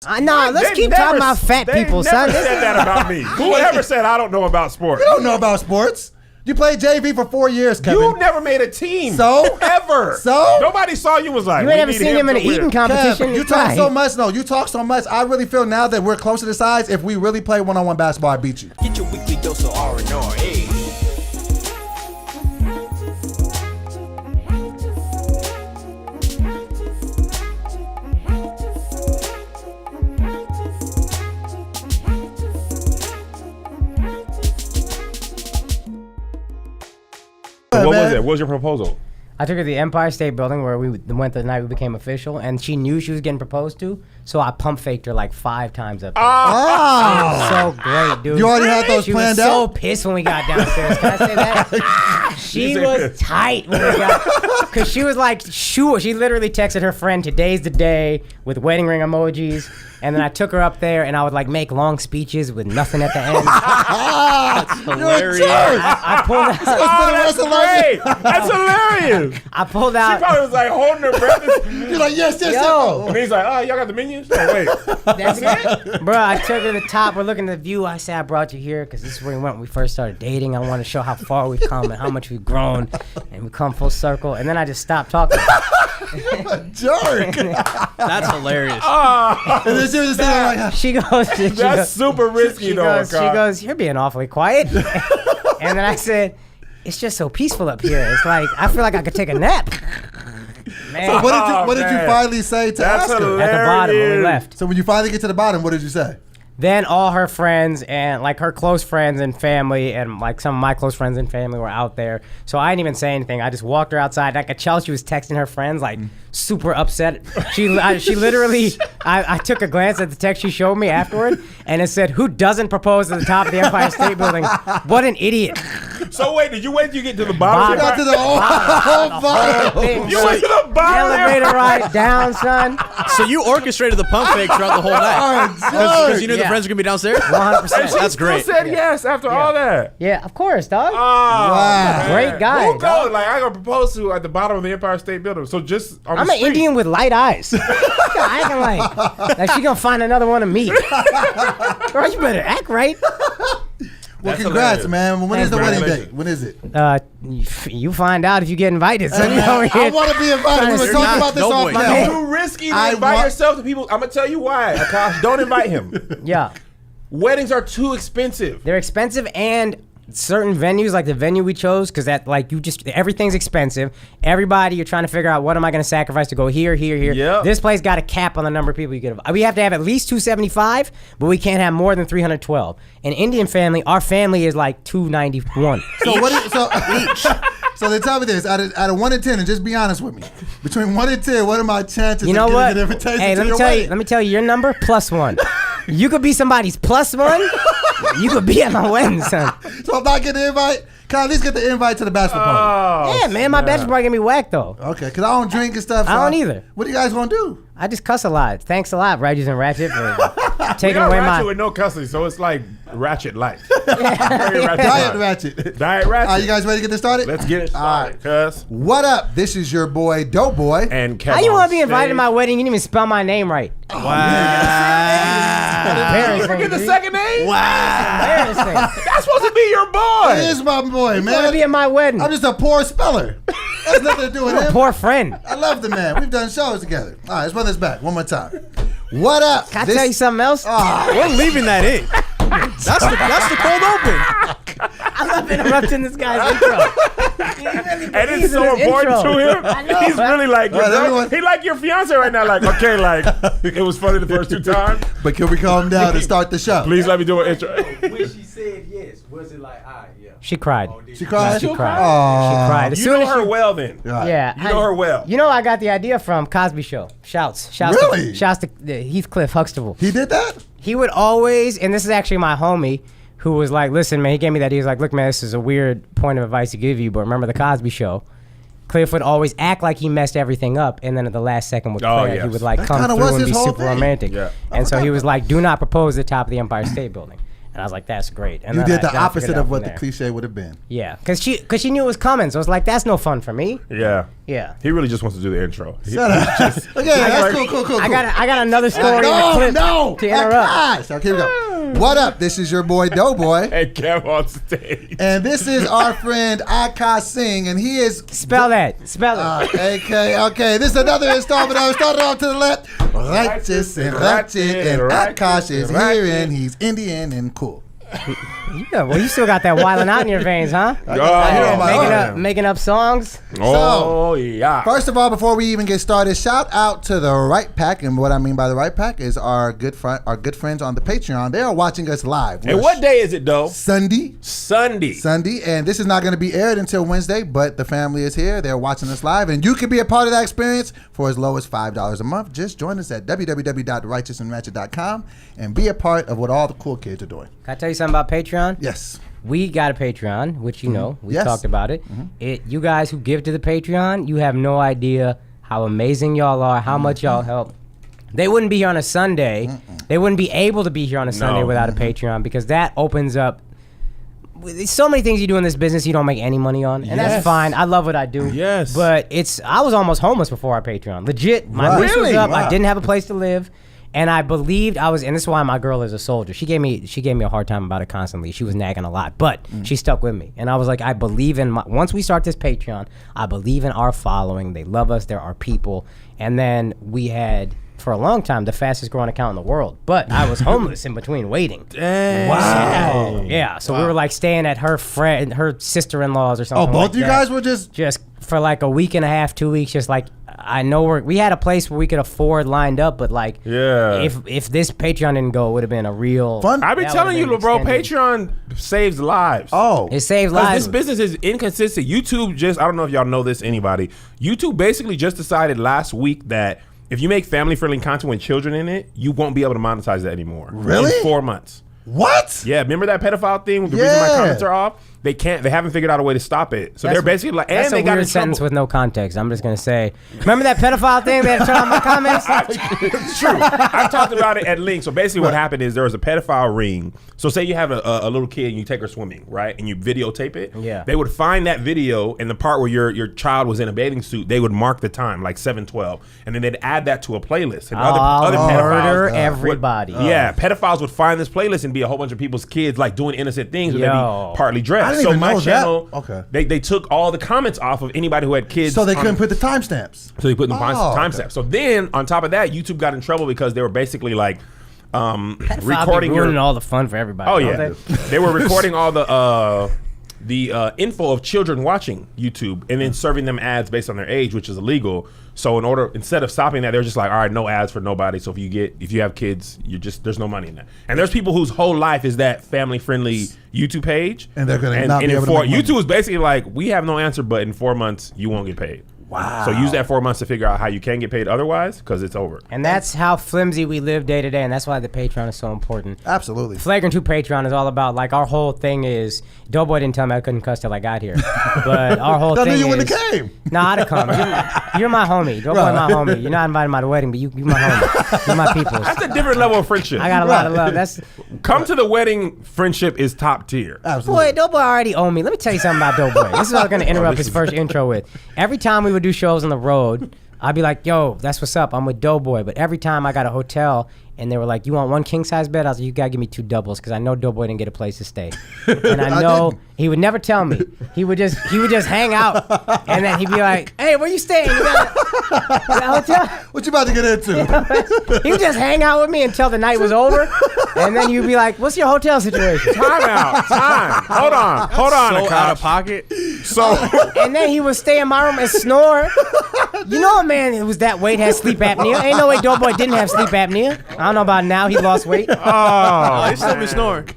let's keep talking about fat people, son. They never said that about me. Whoever said I don't know about sports? You don't know about sports. You played JV for 4 years, Kevin. You never made a team. So? Ever. So? Nobody saw you was like, You ain't ever seen him in an eating competition. Kev, you talk so much. No, you talk so much. I really feel now that we're closer to size. If we really play one-on-one basketball, I beat you. Get your weekly dose of R&R. Hey. What was it? What was your proposal? I took her to the Empire State Building where we went the night we became official, and she knew she was getting proposed to, so I pump faked her like 5 times up there. Oh! So great, dude. You already had those planned out? She was so pissed when we got downstairs. Can I say that? She was tight when we got, because she was like, sure. She literally texted her friend, "Today's the day," with wedding ring emojis. And then I took her up there, and I would like make long speeches with nothing at the end. That's hilarious. I pulled out. That's great. That's hilarious. I pulled out. She probably was like holding her breath. You're like, yes. Yo. And he's like, oh, y'all got the menus? Oh, wait. That's it? Bro, I took her to the top. We're looking at the view. I said, I brought you here because this is where we went when we first started dating. I want to show how far we've come and how much we've grown. And we come full circle. And then I just stopped talking. You're a jerk. That's hilarious. And then she was just like, she goes, that's super risky, though. She goes, you're being awfully quiet. And then I said, it's just so peaceful up here. It's like, I feel like I could take a nap. Man. So what did you finally say to ask her? At the bottom when we left. So when you finally get to the bottom, what did you say? Then all her friends and like her close friends and family and like some of my close friends and family were out there. So I didn't even say anything. I just walked her outside. I could tell she was texting her friends like super upset. She literally, I took a glance at the text she showed me afterward and it said, "Who doesn't propose at the top of the Empire State Building? What an idiot." So wait, did you wait till you get to the bottom? You got to the whole bottom. You went to the bottom. Elevator ride down, son. So you orchestrated the pump fake throughout the whole night. Because you knew the friends were going to be downstairs? 100%. That's great. Still said yes after all that. Yeah, of course, dog. Wow. Great guy. Who goes? Like, I got proposed to at the bottom of the Empire State Building. So just on I'm the an street. Indian with light eyes. I can like she gonna find another one of me. Girl, you better act right. Well, That's congrats, hilarious. man. When is the wedding Congratulations. date? When is it? You find out if you get invited. So you I want to be invited. We were talking about this no off boy. now. It's too risky to invite yourself to people. I'm going to tell you why. Akash, don't invite him. Yeah, Weddings are too expensive. they're expensive and certain venues like the venue we chose because that like you just everything's expensive. Everybody, you're trying to figure out what am I going to sacrifice to go here. Yep. This place got a cap on the number of people you get. We have to have at least 275, but we can't have more than 312. An Indian family, our family is like 291. So what? So they tell me this out of 1 to 10, and just be honest with me. Between 1 and 10, what are my chances You know of what? getting an invitation Hey, to let your me tell wedding? you. Let me tell you your number +1. You could be somebody's +1. You could be at my wedding, son. So I'm not getting an invite. Can I at least get the invite to the bachelor party? Oh, Yeah, man, my bachelor party gonna be whack though. Okay, because I don't drink and stuff. So I don't either. What are you guys gonna do? I just cuss a lot. Thanks a lot, Reggies and Ratchet, for taking You're away Ratchet my. with no custody, so it's like Ratchet light. Very Ratchet Diet light. Ratchet. Diet Ratchet. You guys ready to get this started? Let's get it started, cuz. What up? This is your boy, Dope Boy. And Kevin How you on want to be invited stage. to my wedding? You didn't even spell my name right. You Embarrassing, forget the dude. second name? Embarrassing. That's supposed to be your boy. It is my boy, You want to be man. at my wedding? I'm just a poor speller. That's nothing to do with You're a him. poor friend. I love the man. We've done shows together. All right, let's run this back one more time. What up? Can I tell you something else? We're leaving that in. That's the cold open. I love interrupting this guy's intro. And it's so important to him. He's really like, Right, everyone- he like your fiance right now. Like, okay, like, it was funny the first 2 times. But can we calm down and start the show? Please let me do an intro. When she said yes, was it like, yeah? She cried. She cried? She cried. Aw. She cried. As You soon know as her she, well then. Right. Yeah, You know her well. You know, I got the idea from Cosby Show. Shouts. Really? Shouts to Heathcliff Huxtable. He did that? He would always, and this is actually my homie, who was like, listen, man, he gave me that. He was like, look, man, this is a weird point of advice to give you, but remember the Cosby Show. Cliff would always act like he messed everything up, and then at the last second would Oh, Claire, yes. he would like That come kinda through was and his be whole super thing. romantic. Yeah. And so he was like, do not propose at the top of the Empire State Building. And I was like, that's great. And You then did the I figured opposite it out of from what the there. cliche would have been. Yeah, because she knew it was coming. So I was like, that's no fun for me. Yeah. Yeah. He really just wants to do the intro. Shut up. Okay, that's cool. I got another story. in the clip to interrupt. Akash. Okay, here we go. What up? This is your boy Doughboy. And Kev on stage. And this is our friend Akaash Singh, and he is Spell it. okay. This is another installment. I started off to the left, righteous and ratchet, and Akash is here, and he's Indian and cool. Yeah, well, you still got that wilding out in your veins, huh? Making up songs. Oh, yeah. First of all, before we even get started, shout out to the Right Pack, and what I mean by the Right Pack is our good friends on the Patreon. They are watching us live. And what day is it, though? Sunday, and this is not going to be aired until Wednesday, but the family is here. They're watching us live, and you can be a part of that experience for as low as $5 a month. Just join us at www.righteousandratchet.com and be a part of what all the cool kids are doing. Can I tell you something about Patreon? Yes. We got a Patreon, which you know. We Yes. talked about it. You guys who give to the Patreon, you have no idea how amazing y'all are, how much y'all help. They wouldn't be here on a Sunday. They wouldn't be able to be here on a Sunday without a Patreon, because that opens up. There's so many things you do in this business you don't make any money on, and that's fine. I love what I do. Yes. But I was almost homeless before our Patreon. Legit, my lease was up. I didn't have a place to live. And I believed I was, and this is why my girl is a soldier. She gave me a hard time about it constantly. She was nagging a lot, but she stuck with me. And I was like, I believe in once we start this Patreon, I believe in our following. They love us. They're our people. And then we had, for a long time, the fastest growing account in the world. But I was homeless in between waiting. Dang. Wow. Yeah. So we were like staying at her sister-in-law's or something. Oh, both like of you that. guys were just For like a week and a half, 2 weeks, just like, I know we had a place where we could afford lined up, but like, if this Patreon didn't go, it would have been a real fun. I've been telling you, bro, Patreon saves lives. Oh, it saves lives. This business is inconsistent. YouTube I don't know if y'all know this, anybody. YouTube basically just decided last week that if you make family-friendly content with children in it, you won't be able to monetize that anymore. Really? In 4 months. What? Yeah, remember that pedophile thing? The reason my comments are off? They haven't figured out a way to stop it. So they're basically like, and they got in weird sentence trouble. with no context. I'm just gonna say, remember that pedophile thing? They had to turn off my comments. It's true. I've talked about it at length. So basically what happened is there was a pedophile ring. So say you have a little kid and you take her swimming, right? And you videotape it. Yeah. They would find that video and the part where your child was in a bathing suit, they would mark the time, like 7:12. And then they'd add that to a playlist. And other murder pedophiles everybody. Yeah, pedophiles would find this playlist and be a whole bunch of people's kids like doing innocent things and they'd be partly dressed. I didn't So even my know channel, Okay. They took all the comments off of anybody who had kids. So they couldn't put the timestamps. So they put the timestamps. Okay. So then on top of that, YouTube got in trouble because they were basically like recording ruining all the fun for everybody. Oh don't yeah, they were recording all the info of children watching YouTube and then serving them ads based on their age, which is illegal. So instead of stopping that, they're just like, all right, no ads for nobody. So if you have kids, there's no money in that. And there's people whose whole life is that family friendly YouTube page, and they're gonna not be able to make money. YouTube is basically like, we have no answer, but in 4 months you won't get paid. Wow. So use that 4 months to figure out how you can get paid otherwise, because it's over. And that's how flimsy we live day to day, and that's why the Patreon is so important. Absolutely. Flagrant 2 Patreon is all about, like, our whole thing is, Doughboy didn't tell me I couldn't cuss till I got here. But our whole thing is... I knew you wouldn't have came. Nah, I'd have come. You're my homie. Doughboy my homie. You're not invited to my wedding, but you my homie. You're my peoples. That's a different level of friendship. I got a lot of love. Come to the wedding, friendship is top tier. Absolutely. Boy, Doughboy already owned me. Let me tell you something about Doughboy. This is what I'm going to interrupt his first intro with. Every time we would do shows on the road, I'd be like, yo, that's what's up. I'm with Doughboy. But every time I got a hotel and they were like, you want one king size bed? I was like, you got to give me 2 doubles because I know Doughboy didn't get a place to stay. And I know he would never tell me. He would just hang out. And then he'd be like, hey, where you staying? You got a hotel? What you about to get into? He would just hang out with me until the night was over. And then you'd be like, what's your hotel situation? Time out. Time. Hold on. So Akash. out of pocket. So And then he would stay in my room and snore. You know a man who was that weight has sleep apnea. Ain't no way Doughboy didn't have sleep apnea. I don't know about now. He lost weight. Oh, they still be snoring.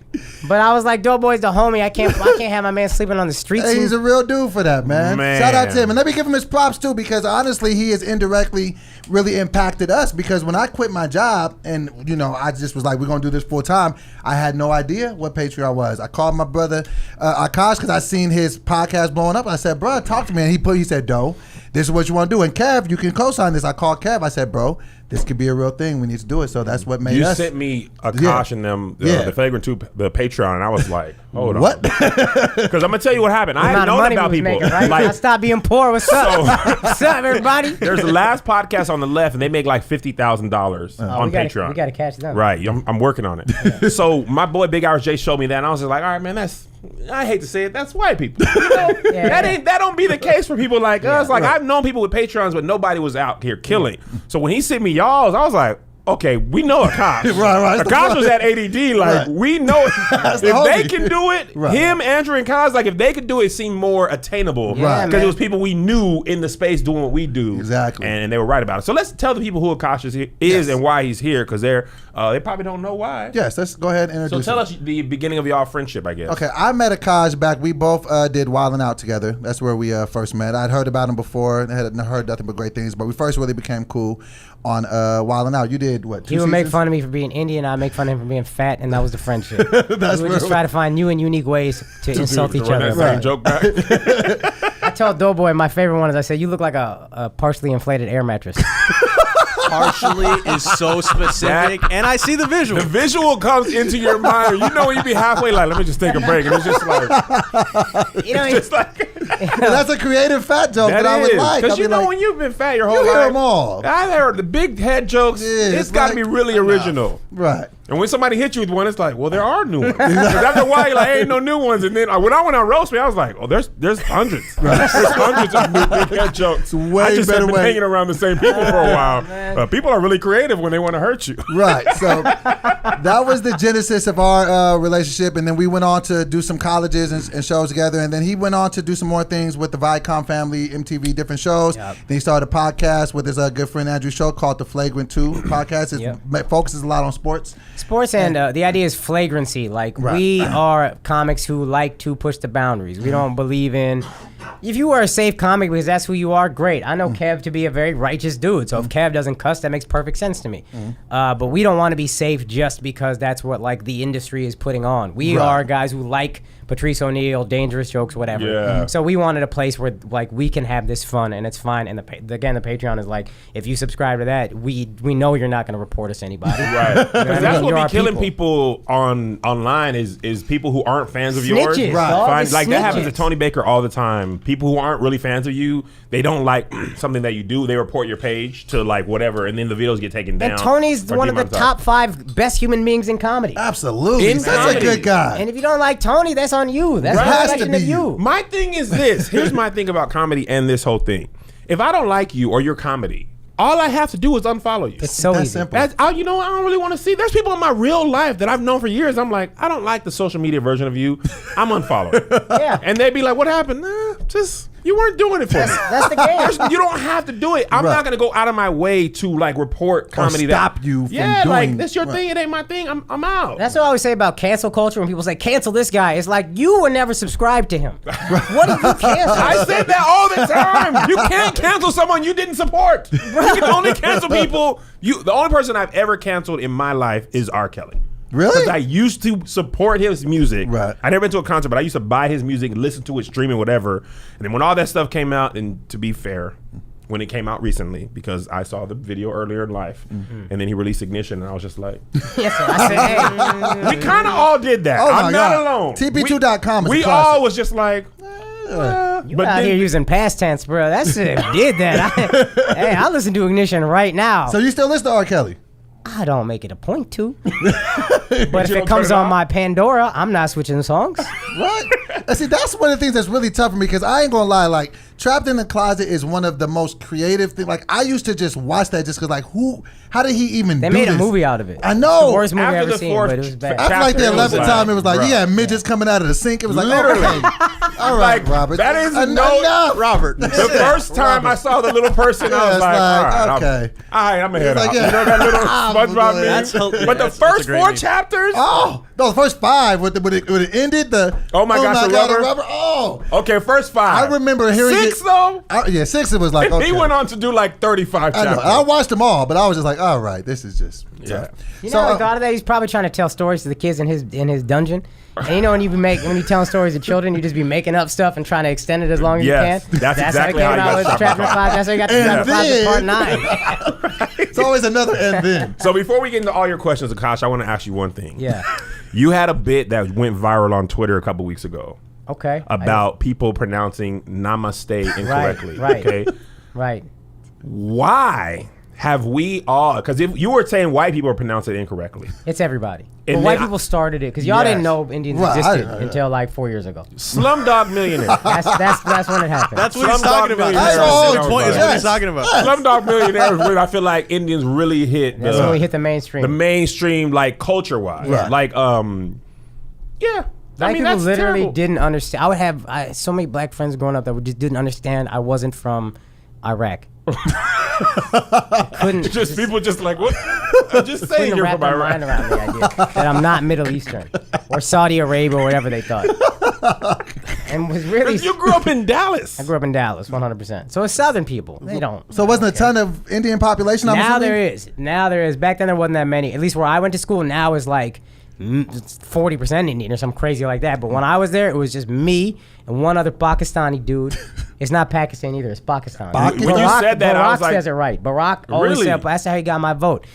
But I was like, Doughboy's the homie. I can't have my man sleeping on the streets. Hey, he's a real dude for that, man. Shout out to him. And let me give him his props, too, because honestly, he has indirectly really impacted us. Because when I quit my job and, I just was like, we're going to do this full time, I had no idea what Patreon was. I called my brother, Akash, because I seen his podcast blowing up. I said, bro, talk to me. And he said, Doe, this is what you want to do. And Kev, you can co-sign this. I called Kev. I said, bro, this could be a real thing. We need to do it. So that's what made You us. sent me Akash and them, the Flagrant 2, the Patreon, and I was like, hold on. What? Because I'm going to tell you what happened. I had known about people. Making, right? I stopped being poor. What's up? What's up, everybody? There's the last podcast on the left, and they make like $50,000 on Patreon. We got to catch them. Right. I'm working on it. Yeah. So my boy Big Irish J showed me that, and I was just like, all right, man, I hate to say it, that's white people. You know, that don't be the case for people like us. Like I've known people with Patreons, but nobody was out here killing. So when he sent me y'all's, I was like, okay, we know Akash. right. Akash was at ADD. Like we know if they can do it, him, Andrew, and Kaz, like if they could do it, it seemed more attainable. Right. Because it was people we knew in the space doing what we do. Exactly. And they were right about it. So let's tell the people who Akash is and why he's here, because they probably don't know why. Yes, let's go ahead and introduce So tell us the beginning of y'all friendship, I guess. Okay, I met Akash back. We both did Wildin' Out together. That's where we first met. I'd heard about him before. I had heard nothing but great things, but we first really became cool on Wildin' Out. You did what? 2 He would seasons? make fun of me for being Indian. I'd make fun of him for being fat, and that was the friendship. We would just try to find new and unique ways to insult each other. Same joke back. I told Doughboy my favorite one is I said, "You look like a partially inflated air mattress." Partially is so specific, and I see the visual. The visual comes into your mind. You know when you be halfway like, let me just take a break, and it's just like, That's a creative fat joke that I would like. Because you know when you've been fat your whole life, you hear them all. I've heard the big head jokes. It's got to be really original. Right. And when somebody hits you with one, it's like, well, there are new ones. Because after a while, you're like, ain't no new ones. And then when I went on Roast Me, I was like, oh, there's hundreds. There's hundreds of new big head jokes. I just have been hanging around the same people for a while. People are really creative when they want to hurt you. Right. So that was the genesis of our relationship. And then we went on to do some colleges and shows together. And then he went on to do some more things with the Viacom family, MTV, different shows. Yep. Then he started a podcast with his good friend Andrew Show called the Flagrant 2 podcast. It focuses a lot on sports. Sports and the idea is flagrancy. Like we are comics who like to push the boundaries. We don't believe in. If you are a safe comic because that's who you are, great. I know Kev to be a very righteous dude, so if Kev doesn't cuss, that makes perfect sense to me. But we don't want to be safe just because that's what like the industry is putting on. We are guys who like Patrice O'Neal, dangerous jokes, whatever. Yeah. So we wanted a place where like we can have this fun and it's fine. And the Patreon is like, if you subscribe to that, we know you're not going to report us to anybody. Right. Because that's what be killing people online is people who aren't fans of yours. Snitches, Like that happens to Tony Baker all the time. People who aren't really fans of you, they don't like something that you do. They report your page to like whatever, and then the videos get taken down. And Tony's one of the top 5 best human beings in comedy. Absolutely. He's such a good guy. And if you don't like Tony, that's on you. That's a reflection of you. My thing is this. Here's my thing about comedy and this whole thing. If I don't like you or your comedy, all I have to do is unfollow you. It's so easy. Simple. I don't really want to see. There's people in my real life that I've known for years. I'm like, I don't like the social media version of you. I'm unfollowing. And they'd be like, what happened? You weren't doing it for me. That's the game. You don't have to do it. I'm not going to go out of my way to like report comedy. Or stop you from doing. like that's your thing. It ain't my thing. I'm out. That's what I always say about cancel culture. When people say cancel this guy, it's like you were never subscribed to him. What did you cancel? I said that all the time. You can't cancel someone you didn't support. You can only cancel people. The only person I've ever canceled in my life is R. Kelly. Really? Because I used to support his music. Right. I never been to a concert, but I used to buy his music, listen to it, stream it, whatever. And then when all that stuff came out, and to be fair, when it came out recently, because I saw the video earlier in life, and then he released Ignition, and I was just like, Yes, so I said, hey. we kind of all did that. Oh I'm my not God. alone. TP2.com is a We classic. all was just like, You but out then- here using past tense, bro. That's it. Did that. I listen to Ignition right now. So you still listen to R. Kelly? I don't make it a point to. But if you it don't comes turn it on on? my Pandora, I'm not switching songs. What? And see, that's one of the things that's really tough for me because I ain't gonna lie. Like, Trapped in the Closet is one of the most creative things. Like, I used to just watch that just because, like, how did he even They do made this? a movie out of it. I know. The worst movie After I've ever the seen, fourth but it was bad. After like the Chapter, it was 11th time, it was like, bruh. yeah, midgets coming out of the sink. It was like, Literally. okay. All right, Like, Robert. that is enough. Robert. The first time I saw the little person, I was it's like, like, all right, okay. all right, I'm gonna head It's like, out. yeah. You know that little I'm SpongeBob good. meme? That's hilarious. But the That's first a great 4 meme. chapters? Oh, no, the first 5 when it ended the. Oh my gosh, the rubber? Oh, Okay, first 5. I remember hearing 6 it. though? Yeah, 6 it was like, okay. He went on to do like 35 I know. chapters. I watched them all, but I was just like, all right, this is just tough. You know, I thought of that. He's probably trying to tell stories to the kids in his dungeon. And you know, when you're telling stories to children, you just be making up stuff and trying to extend it as long as Yes, you can. that's exactly how how it you came got out with Trapped in the Trapped in the Closet. That's how you got the Trapped in the Closet Part 9. It's always another and then. So before we get into all your questions, Akash, I want to ask you one thing. Yeah. You had a bit that went viral on Twitter a couple weeks ago. Okay. About people pronouncing namaste incorrectly. Right. Okay. Right. Why have we all? Because if you were saying white people are pronouncing it incorrectly, It's everybody. And But white then people started it because y'all Yes. didn't know Indians Right, existed I- until like 4 years ago. Slumdog Millionaire. That's when it happened. That's what he's Slumdog talking about. Millionaire. That's Oh, the point. Is what yes. he's talking about. Slumdog Millionaire is when I feel like Indians really hit That's when we hit the mainstream. the mainstream, like culture wise. Right. Like yeah. Black people that's literally terrible. didn't understand. I would have so many black friends growing up that just didn't understand I wasn't from Iraq. Couldn't Just people just like what? I'm just saying couldn't you're wrap from their mind Iraq. around the idea that I'm not Middle Eastern or Saudi Arabia or whatever they thought. And was really. You grew up in Dallas. I grew up in Dallas, 100%. So it's Southern people. They don't. So wasn't a ton of Indian population? I'm Now assuming? there is. Now there is. Back then there wasn't that many. At least where I went to school. Now is like 40% Indian or something crazy like that. But when I was there, it was just me and one other Pakistani dude. It's not Pakistan either. It's Pakistan. When you said that, Barack I was like- says it right. Barack always Really? said that's how he got my vote.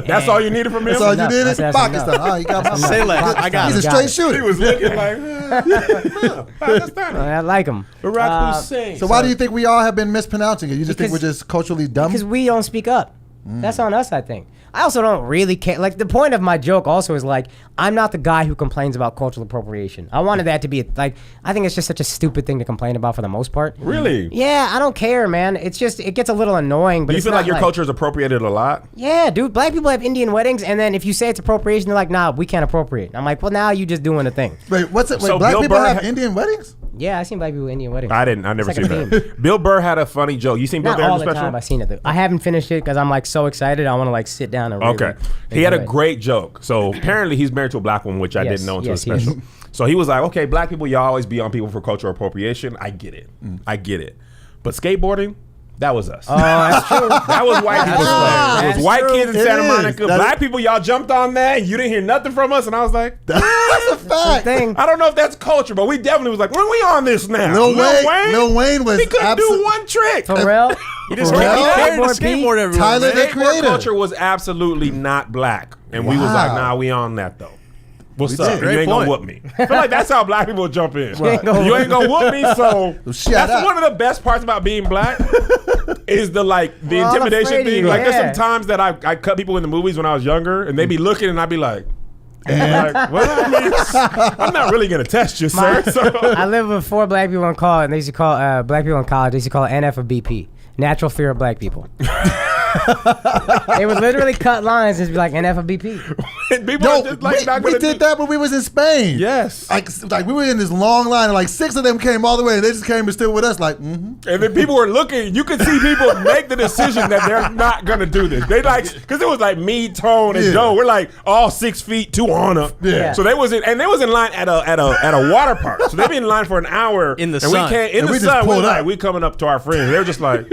That's all you needed from him. That's all you enough. did is That's Pakistan. enough. Oh, you got my Say less. I got He's a it. straight it. shooter. He was looking like Pakistani. I like him. Barack Hussein. So why do you think we all have been mispronouncing it? You just think we're Because- just culturally dumb? Because we don't speak up. That's on us, I think. I also don't really care. Like, the point of my joke also is, like, I'm not the guy who complains about cultural appropriation. I wanted that to be, like, I think it's just such a stupid thing to complain about for the most part. Really? Yeah, I don't care, man. It's just, it gets a little annoying, but Do you it's feel not like your culture is appropriated a lot? Yeah, dude. Black people have Indian weddings, and then if you say it's appropriation, they're like, nah, we can't appropriate. I'm like, well, now you just doing a thing. Wait, what's it? Wait, So black Bill people Burr have ha- Indian weddings? Yeah, I seen black people with Indian weddings. I never It's seen like a that. Bill Burr had a funny joke. You seen Bill Not Burr's all the special? time I've seen it. Though. I haven't finished it because I'm like so excited. I want to like sit down and Okay. really He had a enjoy it. great joke. So apparently he's married to a black woman, which I Yes, didn't know until yes, the he is. special. So he was like, okay, black people, y'all always be on people for cultural appropriation. I get it. I get it. But skateboarding, that was us. Oh, that's true. That was white people's true. flag. It was That's white true. kids in It Santa is. Monica. That- Black people, y'all jumped on that and you didn't hear nothing from us. And I was like, That's a fact. Thing. I don't know if that's culture, but we definitely was like, when we on this now? Lil Wayne was He couldn't do absolute- one trick. For real? You just For can't real? be carrying a Skateboard Pete? skateboard everywhere. Tyler, man. the Skateboard creator. culture was absolutely not black. And we was like, nah, we on that though. What's up? did. You Great ain't gonna point. whoop me. I feel like that's how black people jump in. ain't gonna You ain't gonna whoop me, so shut that's up. one of the best parts about being black is the We're all intimidation afraid of thing. you, Like yeah. there's some times that I cut people in the movies when I was younger and they be looking and I'd be like, like, well, I mean, I'm not really gonna test you, sir. So. I lived with 4 black people in college, and they used to call black people in college. They used to call it NF or BP, natural fear of black people. They would literally cut lines and just be like NF or BP. People No, are just like not we gonna did do- that when we was in Spain. Yes. Like we were in this long line, and like 6 of them came all the way, and they just came and stood with us, like, And then people were looking. You could see people make the decision that they're not gonna do this. They like because it was like me, Tone, and Yeah. Joe. We're like all 6 feet, 2 on Yeah. So they was in line at a water park. So they be in line for an hour In the and sun. We came in And the we just sun. We're pulled like up. we coming up to our friends. They were just like.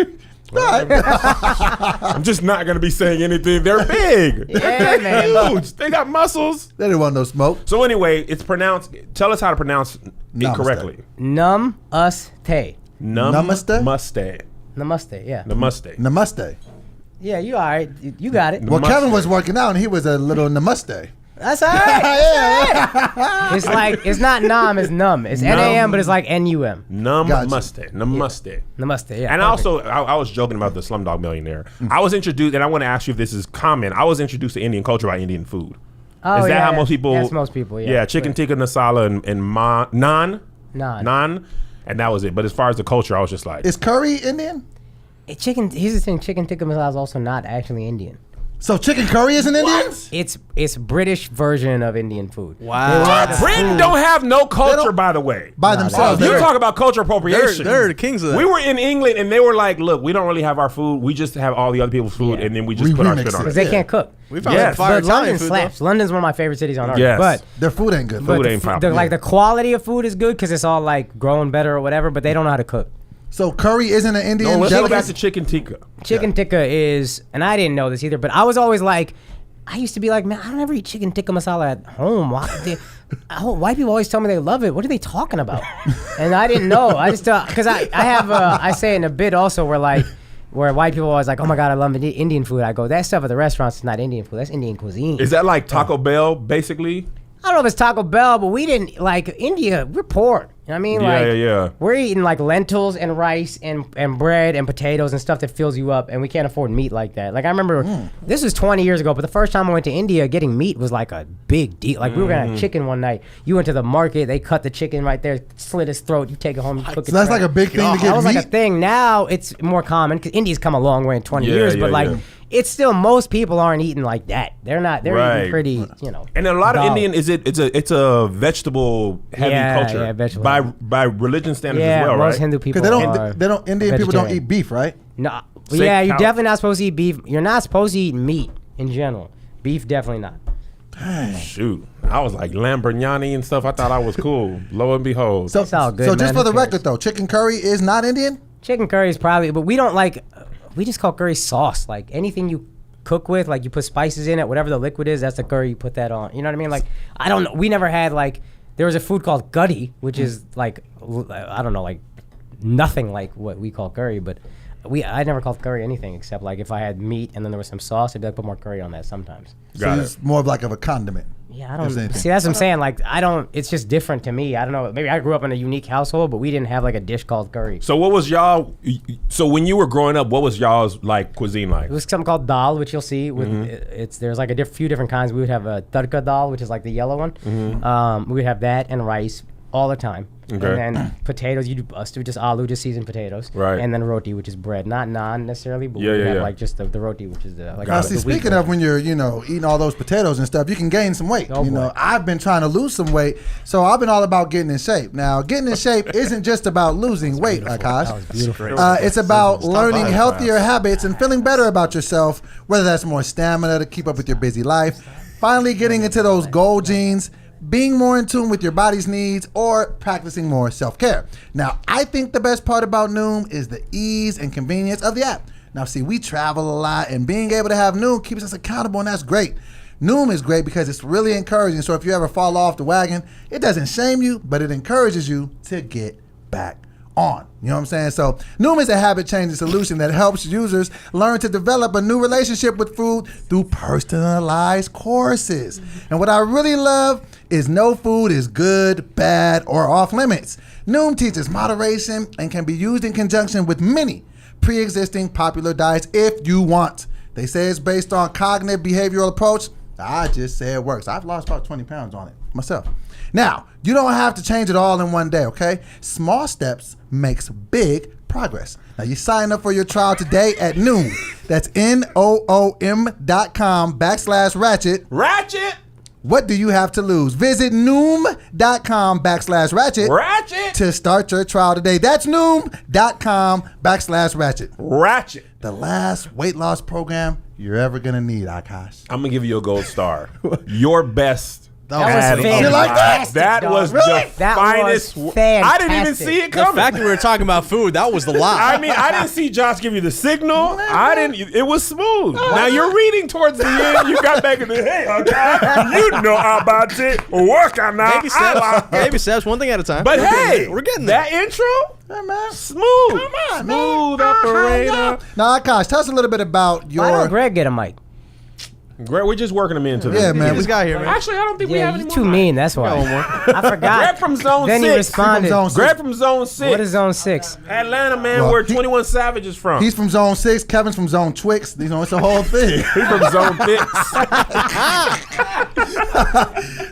I'm just not gonna be saying anything. They're big. Yeah, They're man. huge. They got muscles. they didn't want no smoke. So anyway, it's pronounced. Tell us how to pronounce it Namaste. correctly. Num us te. Namaste? Namaste. Namaste. Yeah. Namaste. Namaste. Yeah, you all right? You got it. Well, Namaste. Kevin was working out, and he was a little namaste. That's all right. It's like it's not nam, it's num. It's NAM, but it's like NUM. Namaste. Namaste. Namaste. Yeah. And perfect. also, I was joking about the Slumdog Millionaire. I was introduced, and I want to ask you if this is common. I was introduced to Indian culture by Indian food. Oh, is that yeah, how most people? That's most people. Yeah. Yeah, chicken tikka masala and naan, Naan. and that was it. But as far as the culture, I was just like, Is curry Indian? Chicken. Here's the thing. Chicken tikka masala is also not actually Indian. So chicken curry isn't Indian? It's British version of Indian food. Wow. Britain don't have no culture, don't- by the way. By themselves. You They're- talk about culture appropriation. They're the kings of that. We were in England, and they were like, "Look, we don't really have our food. We just have all the other people's food, Yeah. and then we just We put our remix shit on it. it." Because they can't cook. We found Yes. fire But Italian London food, slaps. London's one of my favorite cities on earth. Yes. But Their food ain't good. Food the, ain't the, popular. like the quality of food is good because it's all like grown better or whatever. But they don't know how to cook. So curry isn't an Indian No, let's go back delicacy? to chicken tikka. Chicken tikka is, and I didn't know this either. But I was always like, I used to be like, man, I don't ever eat chicken tikka masala at home. White people always tell me they love it. What are they talking about? And I didn't know. I just because I have I say it in a bit also where like where white people are always like, oh my God, I love Indian food. I go, that stuff at the restaurants is not Indian food. That's Indian cuisine. Is that like Taco Bell, basically? I don't know if it's Taco Bell, but we didn't, like, India, we're poor. You know what I mean? Yeah. We're eating, like, lentils and rice and bread and potatoes and stuff that fills you up, and we can't afford meat like that. Like, I remember, this was 20 years ago, but the first time I went to India, getting meat was, like, a big deal. Like, we were going to have chicken one night. You went to the market, they cut the chicken right there, slit his throat, you take it home, you cook it. So that's like a big thing to get That was meat? like a thing. Now, it's more common, because India's come a long way in 20 years, but, like, it's still, most people aren't eating like that. They're eating pretty, you know. And a lot of dull. Indian, it's a vegetable heavy culture. Yeah, vegetable by religion standards yeah, as well, most right? Hindu people Because Indian people don't vegetarian. eat beef, right? No, Say yeah, you're cow. definitely not supposed to eat beef. You're not supposed to eat meat in general. Beef, definitely not. Shoot, I was like lamb biryani and stuff. I thought I was cool. Lo and behold, So, It's all good, so man. just for Who the cares? record, though, chicken curry is not Indian? Chicken curry is probably, but we don't like, we just call curry sauce. Like anything you cook with, like you put spices in it, whatever the liquid is, that's the curry, you put that on. You know what I mean? Like, I don't know. We never had like, there was a food called gutty, which is like, I don't know, like nothing like what we call curry, but I never called curry anything except like if I had meat and then there was some sauce, I'd be like, put more curry on that sometimes. Got So it. it's more of like of a condiment. Yeah, I If don't anything. see. That's what I'm saying. Like, it's just different to me. I don't know. Maybe I grew up in a unique household, but we didn't have like a dish called curry. So what was y'all? So when you were growing up, what was y''s like cuisine like? It was something called dal, which you'll see. With there's like a few different kinds. We would have a tadka dal, which is like the yellow one. We would have that and rice all the time. Okay. And then potatoes. You do just aloo, just seasoned potatoes. Right. And then roti, which is bread, not naan necessarily, but we would have like just the roti, which is the like. Now, the see, wheat speaking bread. of when you're, eating all those potatoes and stuff, you can gain some weight. Oh, boy. I've been trying to lose some weight, so I've been all about getting in shape. Now, getting in shape isn't just about losing weight, Akash. That was beautiful. It's about learning healthier habits and feeling better about yourself, whether that's more stamina to keep up with your busy life, finally getting into those goal genes, being more in tune with your body's needs, or practicing more self-care. Now, I think the best part about Noom is the ease and convenience of the app. Now, see, we travel a lot, and being able to have Noom keeps us accountable, and that's great. Noom is great because it's really encouraging, so if you ever fall off the wagon, it doesn't shame you, but it encourages you to get back on. You know what I'm saying? So Noom is a habit-changing solution that helps users learn to develop a new relationship with food through personalized courses. And what I really love is no food is good, bad, or off limits. Noom teaches moderation and can be used in conjunction with many pre-existing popular diets if you want. They say it's based on cognitive behavioral approach. I just say it works. I've lost about 20 pounds on it myself. Now, you don't have to change it all in one day, okay? Small steps makes big progress. Now, you sign up for your trial today at Noom. That's Noom.com/ratchet. Ratchet. What do you have to lose? Visit Noom.com/ratchet. Ratchet. To start your trial today. That's Noom.com/ratchet. Ratchet. The last weight loss program you're ever gonna need, Akash. I'm gonna give you a gold star. Your best. That was ad of fantastic. the You like that? night. That dog. was Really? the That finest. was I didn't even fantastic. see it The coming. fact that we were talking about food, that was the lie. I mean, I didn't see Josh give you the signal. I didn't. It was smooth. Now you're reading towards the end. You got back in the hey, okay. You know about it. Work on now. Baby steps. Baby steps, one thing at a time. But We're hey, getting- we're getting there. that intro. Hey, man. Smooth. Come on, man. Smooth operator. Now, Akash, tell us a little bit about Why don't your. Greg get a mic? Great. We're just working them into this. Yeah, man. This guy here, man. Actually, I don't think we Yeah, have you any too more. mean. That's why. one more. I forgot. Greg from Zone Then 6. he responded. Zone 6. Greg from Zone 6. What is Zone 6? Atlanta, man, Well, where he- 21 Savage is from. He's from Zone 6. Kevin's from Zone Twix. It's a whole thing. He's from Zone 6.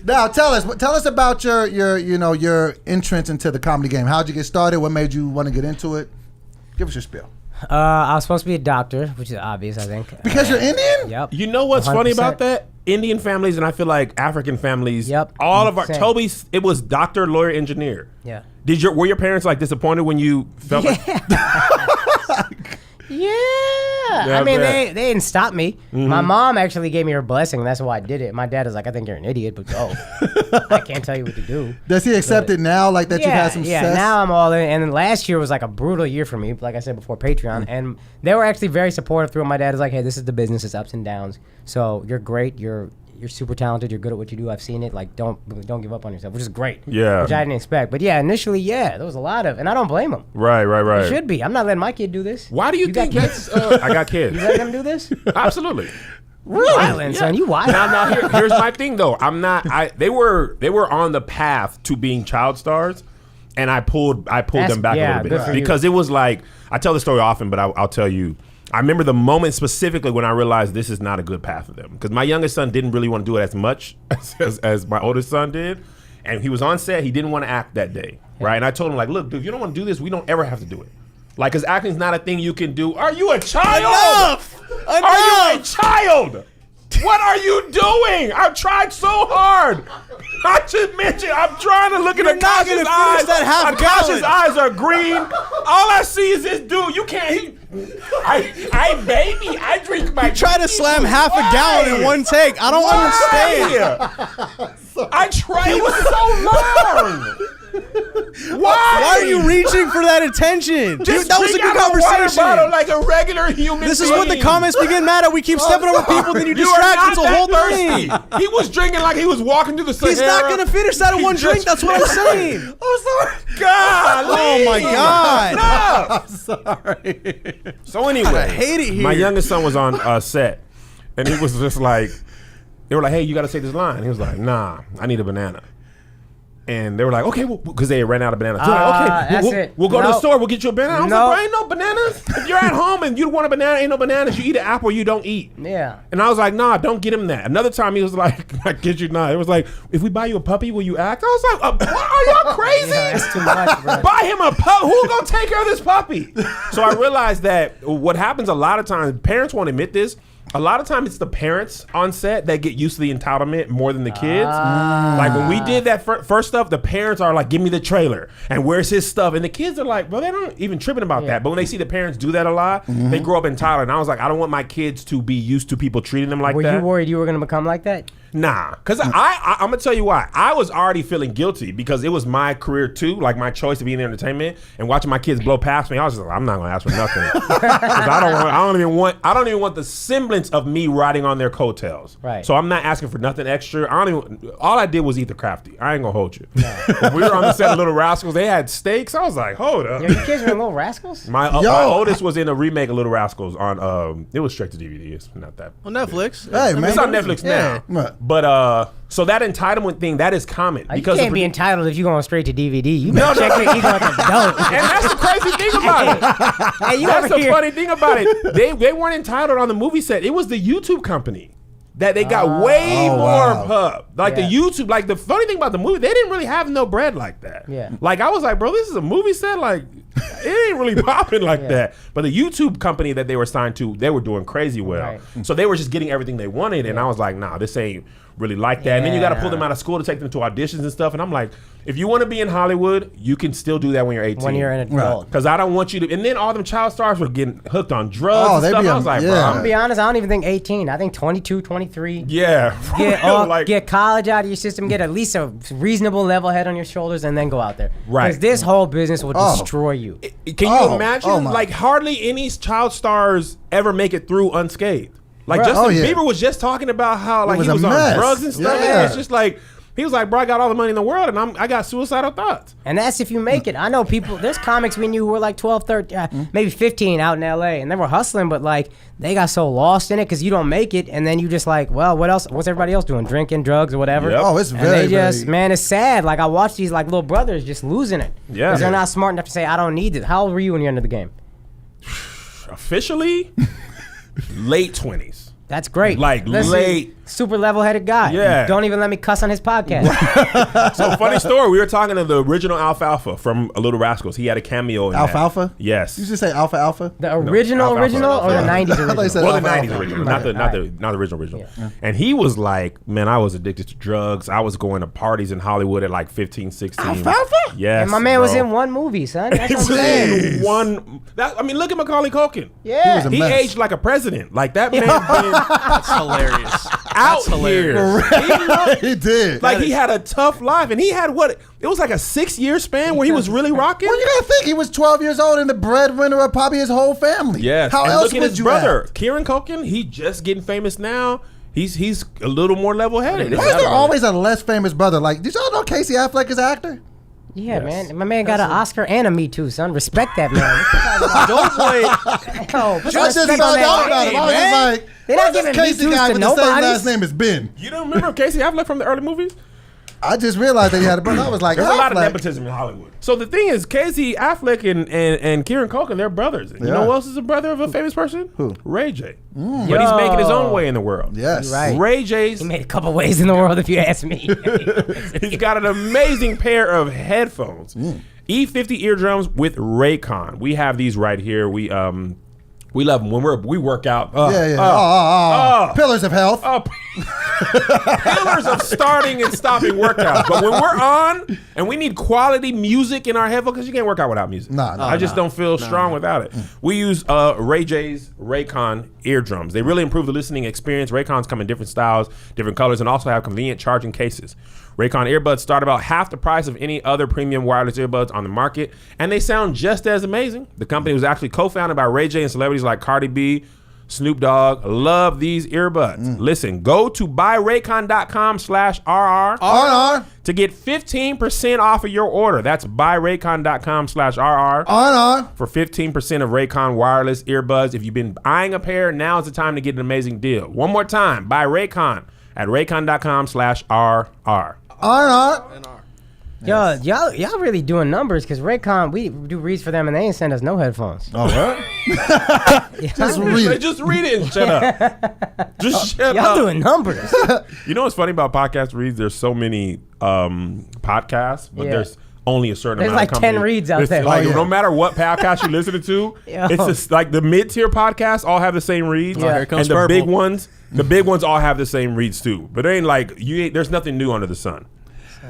Now, tell us about your entrance into the comedy game. How'd you get started? What made you want to get into it? Give us your spiel. I was supposed to be a doctor, which is obvious, I think. Because you're Indian? Yep. You know what's funny 100%. about that? Indian families, and I feel like African families. Yep. All of our Same. Toby's. It was doctor, lawyer, engineer. Yeah. Were your parents like disappointed when you felt like? Yeah. Yeah, I mean, I they didn't stop me. My mom actually gave me her blessing. That's why I did it. My dad is like, I think you're an idiot, but go. I can't tell you what to do. Does he accept it now, like that you've had some yeah. success? Now I'm all in. And then last year was like a brutal year for me, like I said before, Patreon. And they were actually very supportive through it. My dad is like, hey, this is the business. It's ups and downs. So you're great. You're you're super talented, you're good at what you do. I've seen it. Like, don't give up on yourself, which is great. Yeah. Which I didn't expect. But yeah, initially, there was a lot of, and I don't blame him. Right. It should be. I'm not letting my kid do this. Why do you think that's? I got kids. You let them do this? Absolutely. Really? Violent, son. You wild. Now here's my thing though. I'm not. They were on the path to being child stars, and I pulled them back a little bit because it was like, I tell the story often, but I'll tell you. I remember the moment specifically when I realized this is not a good path for them, because my youngest son didn't really want to do it as much as my oldest son did, and he was on set. He didn't want to act that day, right? And I told him, like, look, dude, if you don't want to do this, we don't ever have to do it. Like, because acting's not a thing you can do. Are you a child? Enough! Are you a child? What are you doing? I've tried so hard. I should mention, I'm trying to look at Akash's eyes. Akash's eyes are green. All I see is this dude. You can't. I drink my. You try to slam half a gallon in one take. I don't understand. I tried. It was so long. Why are you reaching for that attention? Dude, that was a good conversation. Water bottle like a regular human This is being. what the comments we get mad at. We keep stepping over people, then you distract. It's a whole thing. He was drinking like he was walking through the Sahara. He's not gonna finish that in one drink. That's what I'm saying. I'm sorry. God. Oh my God. No. I'm sorry. So anyway, I hate it here. My youngest son was on set, and he was just like, they were like, "Hey, you got to say this line." He was like, "Nah, I need a banana." And they were like, okay, because they ran out of bananas. They're like, okay, we'll go to the store. We'll get you a banana. I was like, bro, ain't no bananas. If you're at home and you want a banana, ain't no bananas. You eat an apple, you don't eat. Yeah. And I was like, nah, don't get him that. Another time he was like, I kid you not. It was like, if we buy you a puppy, will you act? I was like, what? Are y'all crazy? Yeah, that's too much, bro. Buy him a puppy. Who's going to take care of this puppy? So I realized that what happens a lot of times, parents won't admit this, a lot of times it's the parents on set that get used to the entitlement more than the kids. Like when we did that first stuff, the parents are like, give me the trailer and where's his stuff? And the kids are like, well, they don't even tripping about that. But when they see the parents do that a lot, they grow up entitled. And I was like, I don't want my kids to be used to people treating them like that. Were you worried you were going to become like that? Nah, because I'm going to tell you why. I was already feeling guilty because it was my career too, like my choice to be in entertainment, and watching my kids blow past me. I was just like, I'm not going to ask for nothing. Because I don't even want the semblance of me riding on their coattails. Right. So I'm not asking for nothing extra. All I did was eat the crafty. I ain't going to hold you. No. When we were on the set of Little Rascals, they had steaks. I was like, hold up. Yo, your kids were in Little Rascals? My oldest was in a remake of Little Rascals on, it was straight to DVD. It's not that. On Netflix. Hey, man. It's on Netflix now. Yeah. But so that entitlement thing, that is common. Because you can't be entitled if you're going straight to DVD. You better check it. You going to dope. And that's the crazy thing about it. Hey, that's the funny thing about it. They weren't entitled on the movie set. It was the YouTube company that they got way more pub. Like the YouTube, like the funny thing about the movie, they didn't really have no bread like that. Yeah. Like I was like, bro, this is a movie set. Like it ain't really popping like that. But the YouTube company that they were signed to, they were doing crazy well. Right. So they were just getting everything they wanted. And I was like, nah, this ain't really like that. And then you got to pull them out of school to take them to auditions and stuff. And I'm like, if you want to be in Hollywood, you can still do that when you're 18. When you're an adult. Because I don't want you to. And then all them child stars were getting hooked on drugs and stuff. I was like, bro, I'm gonna be honest, I don't even think 18. I think 22, 23. Yeah. Get college out of your system, get at least a reasonable level head on your shoulders, and then go out there. Right. Because this whole business will destroy you. Can you imagine? Like, hardly any child stars ever make it through unscathed. Like, Justin Bieber was just talking about how like he was on drugs and stuff. And it's just like, he was like, bro, I got all the money in the world and I got suicidal thoughts. And that's if you make it. I know people, there's comics we knew who were like 12, 13, maybe 15 out in LA, and they were hustling, but like they got so lost in it because you don't make it, and then you just like, well, what else? What's everybody else doing? Drinking, drugs, or whatever. Yep. Oh, it's very, man, it's sad. Like I watch these like little brothers just losing it. Yeah. Because they're not smart enough to say, I don't need this. How old were you when you entered the game? Officially, late 20s. That's great. Like late. Super level-headed guy. Yeah. Don't even let me cuss on his podcast. So funny story. We were talking to the original Alfalfa from Little Rascals. He had a cameo in Alfalfa? that. Yes. You just say Alfalfa? The original or the 90s original? Well, the 90s original, not the original. Yeah. And he was like, man, I was addicted to drugs. I was going to parties in Hollywood at like 15, 16. Alfalfa? Yes. And my man was in one movie, son. That's He what I'm was saying. in one. I mean, look at Macaulay Culkin. Yeah. He aged like a president. Like that man been That's hilarious. out That's hilarious. here. He did. Like he had a tough life, and he had it was like a 6-year span where he was really rocking. Well, you gotta think he was 12 years old and the breadwinner of probably his whole family. Yes. How and else look at would his you brother, act? Kieran Culkin. He just getting famous now. he's a little more level-headed. Why is there always a less famous brother? Like, did y'all know Casey Affleck is an actor? Yeah, man. My man got an Oscar and a Me Too, son. Respect that, man. Don't play. Yo, put some I just respect found on out that about name, him. I was man. just like, They're not who's this giving Casey Me guy Too's with to the same nobody. last name as Ben? You don't remember Casey Affleck from the early movies? I just realized that he had a brother. I was like, There's a lot of Affleck. nepotism in Hollywood. So the thing is, Casey Affleck and Kieran Culkin, they're brothers. You know who else is a brother of a famous person? Who? Ray J. But he's making his own way in the world. Yes. Right. Ray J's. He made a couple ways in the world, if you ask me. He's got an amazing pair of headphones. E50 eardrums with Raycon. We have these right here. We love them when we work out. Pillars of health. Pillars of starting and stopping workouts. But when we're on and we need quality music in our headphones, because you can't work out without music. I just don't feel strong without it. We use Ray J's Raycon eardrums. They really improve the listening experience. Raycons come in different styles, different colors, and also have convenient charging cases. Raycon earbuds start about half the price of any other premium wireless earbuds on the market, and they sound just as amazing. The company was actually co-founded by Ray J and celebrities like Cardi B, Snoop Dogg. Love these earbuds. Listen, go to buyraycon.com/RR to get 15% off of your order. That's buyraycon.com/RR for 15% of Raycon wireless earbuds. If you've been eyeing a pair, now is the time to get an amazing deal. One more time, buy Raycon at raycon.com/RR. Yo, y'all really doing numbers, because Raycon, we do reads for them and they ain't send us no headphones. Oh, what? Just read it and shut up. Just shut up. Y'all doing numbers. You know what's funny about podcast reads? There's so many podcasts, but there's only a certain There's amount like of 10 reads out there. Like, no matter what podcast you're listening to, it's just like the mid-tier podcasts all have the same reads. Yeah. Here comes and the big Purple. ones, all have the same reads too. But it ain't like there's nothing new under the sun.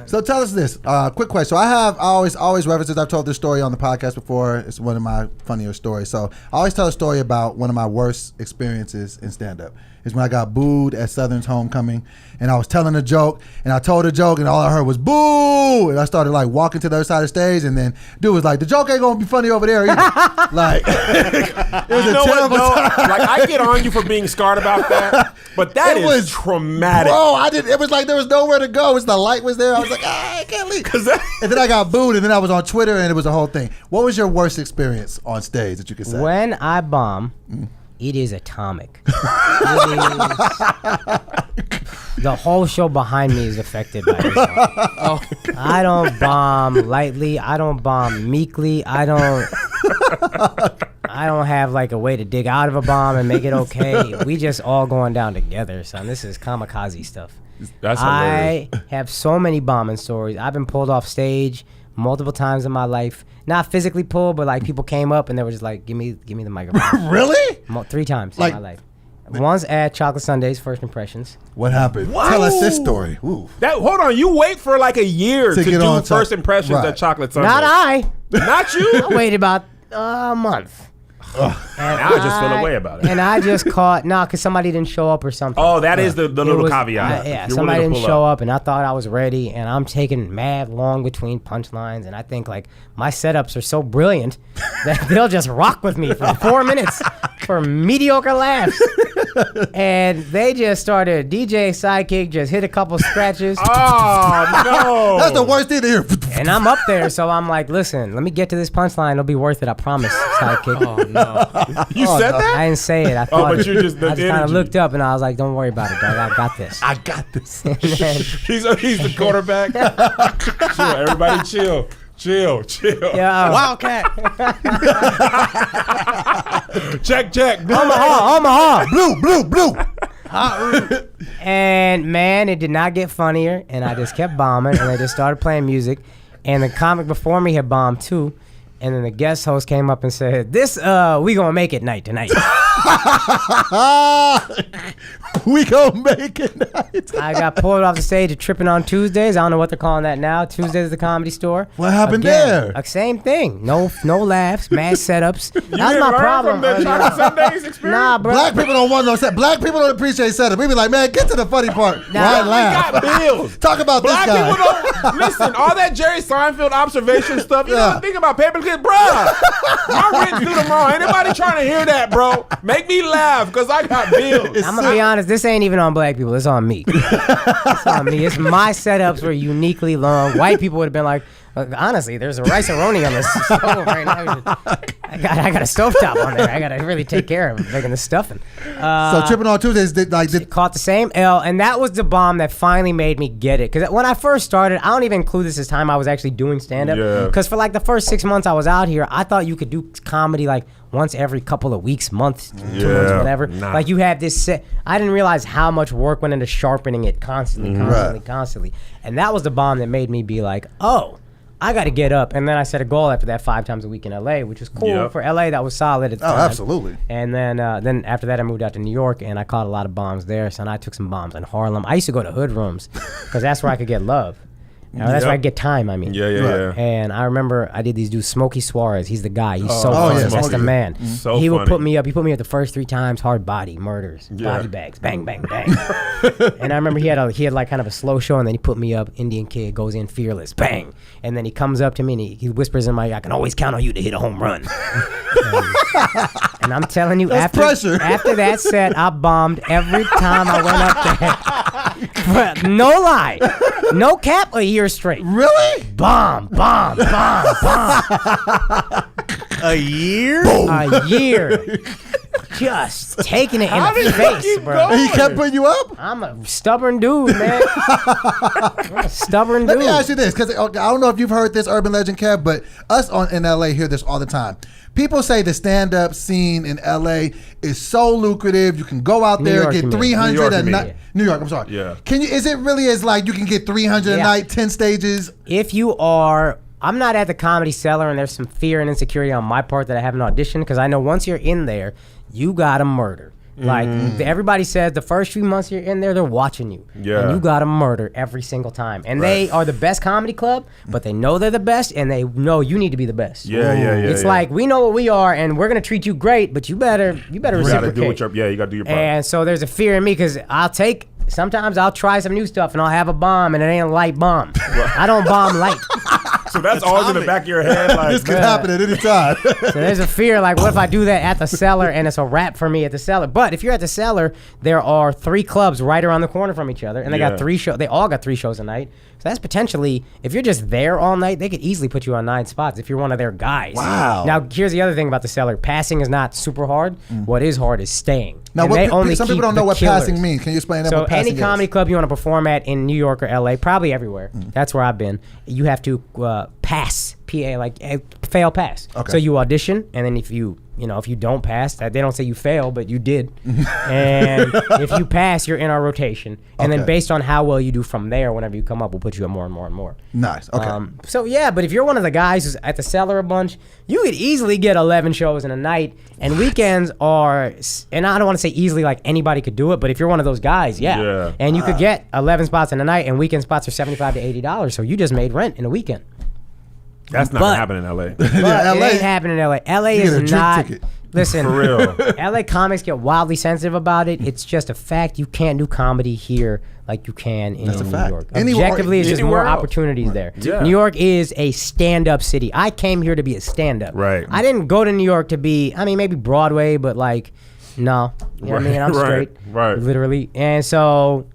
So tell us this. Quick question. So I always reference this. I've told this story on the podcast before. It's one of my funnier stories. So I always tell a story about one of my worst experiences in stand-up. Is when I got booed at Southern's homecoming, and I was telling a joke, and I told a joke, and all I heard was boo, and I started like walking to the other side of the stage, and then dude was like, "The joke ain't gonna be funny over there either." Like, it was a terrible time. Like, I get on you for being scarred about that, but that was traumatic. Bro, it was like there was nowhere to go. The light was there. I was like, I can't leave. And then I got booed, and then I was on Twitter, and it was a whole thing. What was your worst experience on stage that you could say? When I bomb, it is atomic. The whole show behind me is affected by this. I don't bomb lightly. I don't bomb meekly. I don't have like a way to dig out of a bomb and make it okay. We just all going down together, son. This is kamikaze stuff. That's hilarious. I have so many bombing stories. I've been pulled off stage multiple times in my life. Not physically pulled, but like people came up and they were just like, give me the microphone. Really? 3 times Like- in my life. Once at Chocolate Sundays, First Impressions. What happened? Tell us this story. Ooh. Hold on, you wait for like a year to get do on first impressions right. at Chocolate Sunday. Not I. Not you. I waited about a month. Now I just feel a way about it. And I just caught, because somebody didn't show up or something. Oh, that is the little caveat. Yeah, You're somebody willing to didn't pull show up, and I thought I was ready, and I'm taking mad long between punchlines, and I think like my setups are so brilliant that they'll just rock with me for 4 minutes for mediocre laughs. And they just started, DJ Sidekick just hit a couple scratches. Oh, no. That's the worst thing to hear. And I'm up there, so I'm like, listen, let me get to this punchline. It'll be worth it, I promise, Sidekick. Oh no. You said that? I didn't say it. I thought but you just the I just kind energy. of looked up and I was like, don't worry about it, dog. I got this. I got this. And then, He's the quarterback. Chill, everybody chill. Chill. yeah, Wildcat. Check. Omaha. Blue. And man, it did not get funnier. And I just kept bombing, and they just started playing music. And the comic before me had bombed too. And then the guest host came up and said, "This, we gonna make it night tonight." We gonna make it. I got pulled off the stage at Tripping on Tuesdays. I don't know what they're calling that now. Tuesdays at the Comedy Store. What happened there? Same thing. No laughs, mad setups. That's my problem. From the Chocolate Sundays experience? Nah, bro. Black people don't want no set. Black people don't appreciate setup. We be like, man, get to the funny part. Why laugh? We got bills. Talk about Black this guy. people don't listen. All that Jerry Seinfeld observation stuff. You know, think about paper clips, bruh. My rent's due tomorrow. Ain't nobody trying to hear that, bro. Make me laugh because I got bills. I'm gonna be honest. This ain't even on black people. It's on me. It's on me. It's my setups were uniquely long. White people would have been like, honestly, there's a rice-a-roni on this stove right now. I got a stovetop on there. I gotta really take care of making the stuffing. So tripping on Tuesdays, Caught the same L, and that was the bomb that finally made me get it. Because when I first started, I don't even include this as time I was actually doing stand-up. Because for like the first 6 months I was out here, I thought you could do comedy like once every couple of weeks, months, 2 months, whatever. Nah. Like you had this set. I didn't realize how much work went into sharpening it constantly. And that was the bomb that made me be like, oh, I got to get up. And then I set a goal after that 5 times a week in LA, which was cool. For LA, that was solid at the time. absolutely. And then after that, I moved out to New York, and I caught a lot of bombs there. So I took some bombs in Harlem. I used to go to hood rooms because that's where I could get love. That's where I get time, I mean. Yeah. And I remember I did these dudes, Smokey Suarez. He's the guy. He's so Oh, funny. yeah, That's the Smokey. man. So he would funny. put me up. He put me up the first 3 times, hard body, murders, body bags, bang, bang, bang. And I remember he had like kind of a slow show, and then he put me up, Indian kid, goes in fearless, bang. And then he comes up to me, and he whispers in my ear, I can always count on you to hit a home run. And I'm telling you, That's pressure. after that set, I bombed every time I went up there. But no lie. No cap, a year straight. Really? Bomb. A year? A year. Just taking it in the face, bro. And he kept putting you up? I'm a stubborn dude, man. I'm a stubborn Let dude. me ask you this, because I don't know if you've heard this urban legend, Kev, but us in LA hear this all the time. People say the stand-up scene in LA is so lucrative. You can go out there, York, get you mean. 300 New York, a you mean. night. New York, I'm sorry. Yeah. Is it really as like you can get 300 a Yeah. night, 10 stages? If you are, I'm not at the Comedy Cellar, and there's some fear and insecurity on my part that I haven't auditioned, because I know once you're in there, you gotta murder. Like everybody says, the first few months you're in there, they're watching you, Yeah. and you gotta murder every single time. And they are the best comedy club, but they know they're the best, and they know you need to be the best. Yeah. It's like, we know what we are, and we're gonna treat you great, but you better You gotta reciprocate. do what you gotta do your part. And so there's a fear in me, because sometimes I'll try some new stuff and I'll have a bomb, and it ain't a light bomb. I don't bomb light. So that's always in the back of your head, like This could happen at any time. So there's a fear, like, what if I do that at the Cellar and it's a wrap for me at the Cellar? But if you're at the Cellar, there are 3 clubs right around the corner from each other, and they got 3 shows. They all got 3 shows a night. So that's potentially, if you're just there all night, they could easily put you on 9 spots if you're one of their guys. Wow. Now, here's the other thing about the Cellar. Passing is not super hard. What is hard is staying. Now, And they only some keep people don't know the what killers. passing means. Can you explain that? So what passing any comedy is? club you want to perform at in New York or LA, probably everywhere, that's where I've been, you have to pass, P-A, like fail pass. Okay. So you audition, and then if you don't pass, they don't say you fail, but you did. And if you pass, you're in our rotation. And then Okay. based on how well you do from there, whenever you come up, we'll put you up more and more and more. Nice. Okay. So yeah, but if you're one of the guys who's at the Cellar a bunch, you could easily get 11 shows in a night. And weekends are, and I don't want to say easily like anybody could do it, but if you're one of those guys, yeah. And you could get 11 spots in a night, and weekend spots are $75 to $80. So you just made rent in a weekend. that's not gonna happen in LA. But Yeah, it LA ain't happening in LA. LA you get a is drink not. ticket. Listen, For real. LA comics get wildly sensitive about it. It's just a fact. You can't do comedy here like you can in That's a New fact. York. Anywhere- Objectively, it's just anywhere more else. opportunities there. Yeah. New York is a stand-up city. I came here to be a stand-up. Right. I didn't go to New York to be, I mean, maybe Broadway, but like, no. You know what I mean? I'm Right, straight. right. Literally. And so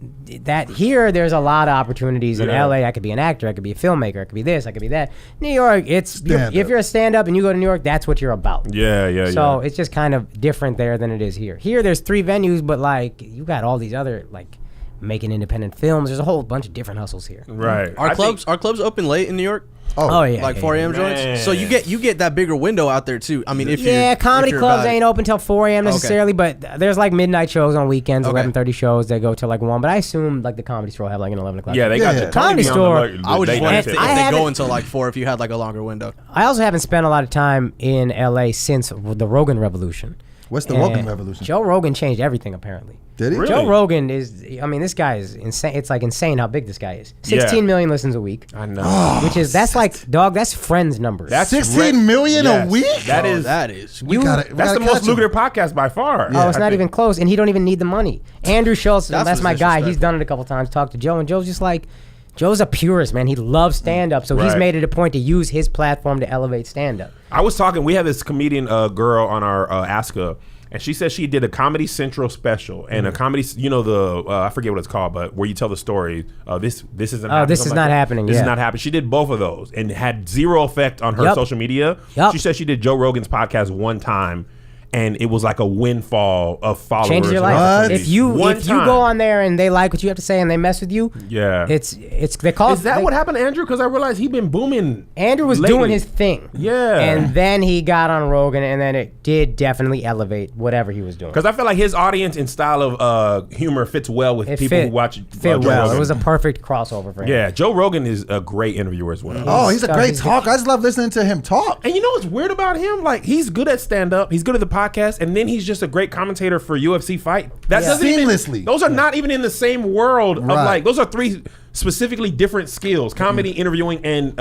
that here, there's a lot of opportunities. In Yeah. LA, I could be an actor. I could be a filmmaker. I could be this. I could be that. New York, Stand-up. if you're a stand-up and you go to New York, that's what you're about. Yeah. So it's just kind of different there than it is here. Here, there's 3 venues, but like you got all these other like making independent films. There's a whole bunch of different hustles here. right. Are I think- clubs open late in New York? Oh yeah, Like yeah, 4 a.m. Man. joints? So you get that bigger window out there too. I mean, if Yeah, you're comedy if you're clubs about it. ain't open till 4 a.m. necessarily, but there's like midnight shows on weekends, Okay. 11:30 shows that go till like 1. But I assume like the Comedy Store will have like an 11 o'clock. Yeah, they Yeah, got yeah. the Comedy Tony Store, on the I was late just wondering night if shit. they haven't- go until like 4 if you had like a longer window. I also haven't spent a lot of time in LA since the Rogan Revolution. What's the And Rogan Revolution? Joe Rogan changed everything apparently. Did he? Really? Joe Rogan is, I mean, this guy is insane. It's like insane how big this guy is. 16 million listens a week. I know. Which is, that's like, dog, that's Friends numbers. That's 16 million yes. a week? That Oh, is that is. We gotta that's the catch most him. lucrative podcast by far. Oh, it's I not think. even close, and he don't even need the money. Andrew Schultz, That's that's my what's guy. He's disrespectful. done it a couple times. Talked to Joe, and Joe's just like, Joe's a purist, man. He loves stand-up, so he's Right. made it a point to use his platform to elevate stand-up. I was talking. We had this comedian girl on our Aska, And she said she did a Comedy Central special and a comedy, you know, I forget what it's called, but where you tell the story. This isn't. Oh, this is not happening. This is not happening. She did both of those and had zero effect on her social media. She said she did Joe Rogan's podcast one time. And it was like a windfall of followers. Changes your life. If you go on there and they like what you have to say and they mess with you, it's they call. Is that what happened to Andrew? Because I realized he'd been booming. Andrew was doing his thing. Yeah, and then he got on Rogan, and then it did definitely elevate whatever he was doing. Because I feel like his audience and style of humor fits well with people who watch. Fit well. Rogan. It was a perfect crossover for him. Yeah, Joe Rogan is a great interviewer as well. Oh, he's a great talker. I just love listening to him talk. And you know what's weird about him? Like he's good at stand up. He's good at the podcast, and then he's just a great commentator for UFC fight. That doesn't seamlessly. Those are not even in the same world of like. Those are three specifically different skills: comedy, interviewing, and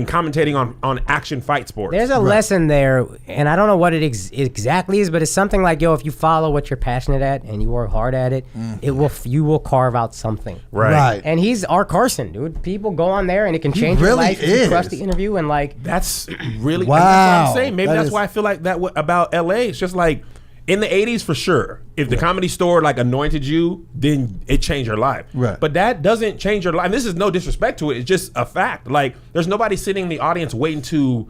commentating on action fight sports. There's a lesson there, and I don't know what it exactly is, but it's something like, yo, if you follow what you're passionate at and you work hard at it, you will carve out something. Right. And he's our Carson, dude. People go on there and it can change your life if you crush the interview and like. That's really wow. And that's what I'm saying. Maybe that's why I feel like that about LA. It's just like. In the 80s, for sure, if the Comedy Store like anointed you, then it changed your life. Right. But that doesn't change your life. And this is no disrespect to it. It's just a fact. Like, there's nobody sitting in the audience waiting to,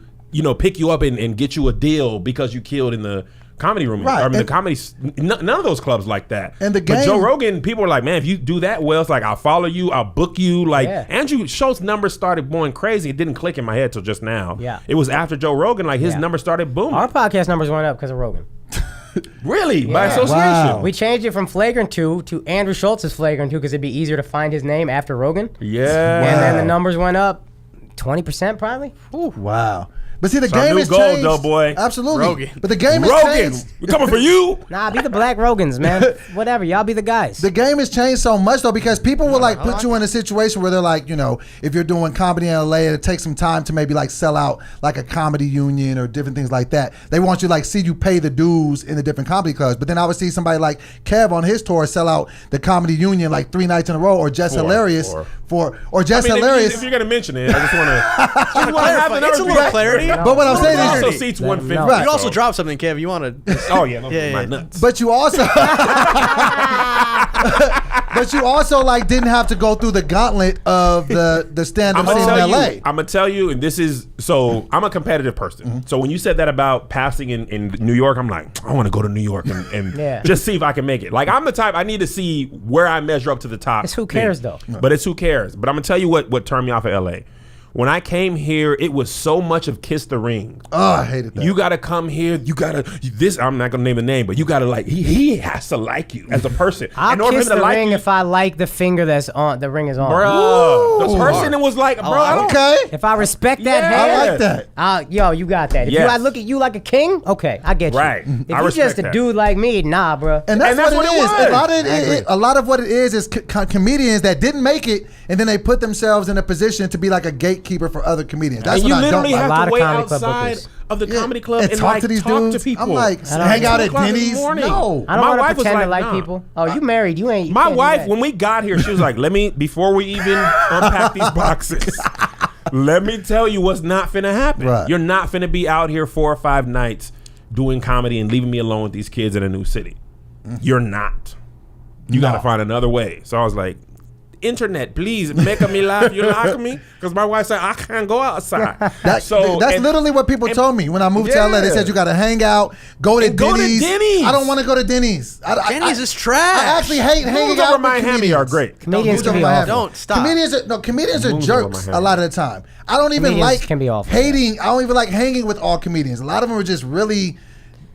pick you up and get you a deal because you killed in the comedy room. Right. I mean, the comedy, none of those clubs like that. And the game, but Joe Rogan, people are like, man, if you do that well, it's like, I'll follow you, I'll book you. Like, Andrew Schultz's numbers started going crazy. It didn't click in my head till just now. Yeah. It was after Joe Rogan, like, his numbers started booming. Our podcast numbers went up because of Rogan. Really? Yeah. By association? Wow. We changed it from Flagrant 2 to Andrew Schultz's Flagrant 2 because it'd be easier to find his name after Rogan. Yeah. And then the numbers went up 20% probably. Ooh. Wow. But see, the Some game new has gold, changed. though, boy. Absolutely. Rogan. But the game has Rogan, changed. we're coming for you. Nah, be the Black Rogans, man. Whatever, y'all be the guys. The game has changed so much though, because people will like put you in a situation where they're like, if you're doing comedy in LA, it takes some time to maybe like sell out like a comedy union or different things like that. They want you like see you pay the dues in the different comedy clubs. But then I would see somebody like Kev on his tour sell out the comedy union like 3 nights in a row, or Just Hilarious Hilarious. If you're gonna mention it, I just want to have the It's a little clarity. But what I'm saying is, also seats 150. Right. You also dropped something, Kev. You want to? Oh yeah, Yeah. my nuts. but you also, but you also like didn't have to go through the gauntlet of the stand-up scene in LA. I'm gonna tell you, and this is so. I'm a competitive person. So when you said that about passing in New York, I'm like, I want to go to New York and just see if I can make it. Like I'm the type I need to see where I measure up to the top. It's who cares though. But it's who cares. But I'm gonna tell you what turned me off of LA. When I came here, it was so much of kiss the ring. Oh, I hated that. You gotta come here. You gotta this. I'm not gonna name a name, but you gotta like. He has to like you as a person. I'll kiss the ring if I like the finger that's on. The ring is on. Bro, the person that was like, bro, I don't. Okay. If I respect that hand, I like that. Yo, you got that. If I look at you like a king, okay, I get you. Right. If I you just respect a that. dude like me, nah, bro. And that's what it is. was. A lot of what it is comedians that didn't make it, and then they put themselves in a position to be like a gatekeeper for other comedians. That's And what you I don't literally like. A lot have of to wait comedy club outside bookers. of the comedy club and and talk like to these talk dudes. to people. I'm like, I don't hang out know. at 2 o'clock in the Denny's. morning. No. I don't My want wife to was pretend to like, like nah. people. Oh, you married? You ain't. You My can't do wife, that. when we got here, she was like, before we even unpack these boxes, let me tell you what's not finna happen. Right. You're not finna be out here 4 or 5 nights doing comedy and leaving me alone with these kids in a new city. You're not. You gotta find another way. So I was like, internet, please make me laugh. You like me? Because my wife said I can't go outside. That's literally what people told me when I moved to LA. They said you got to hang out, go to Denny's. I don't want to go to Denny's. Denny's is trash. I actually hate hanging Moves out over with Miami comedians. are great. Comedians Don't can be move over awful. Don't stop. Comedians are Moves over jerks Miami. a lot of the time. I don't even Comedians like can be awful. hating. I don't even like hanging with all comedians. A lot of them are just really.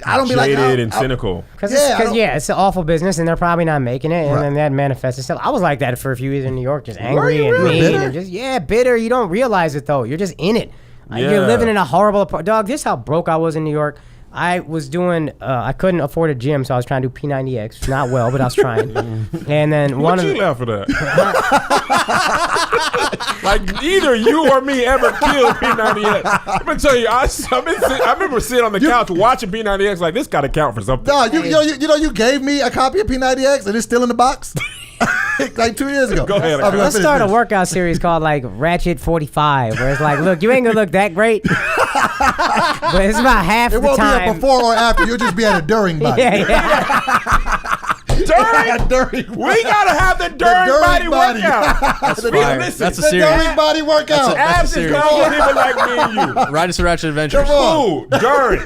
I don't be like Jaded and cynical. Because Yeah, it's an awful business and they're probably not making it, and then that manifests itself. I was like that for a few years in New York, just angry you and really? mean Bitter? and just bitter. You don't realize it though. You're just in it. Yeah. You're living in a horrible apartment. Dog, this is how broke I was in New York. I was doing. I couldn't afford a gym, so I was trying to do P90X. Not well, but I was trying. And then What you laugh at that? Like either you or me ever killed P90X. I'm gonna tell you, I remember sitting on the couch watching P90X like this got to count for something. No, you gave me a copy of P90X and it's still in the box. like 2 years ago. Go ahead. Okay, Let's finish, start a finish. workout series called like Ratchet 45, where it's like, look, you ain't gonna look that great, but it's about half It the won't be time. a before or after. You'll just be at a during body. Yeah. During? We gotta have the during body workout. That's Listen, fire. listen, That's a The series. during body workout. That's Abs a is series. gonna go people like me and you. Ride us to Ratchet Adventures. Come on. Ooh, during.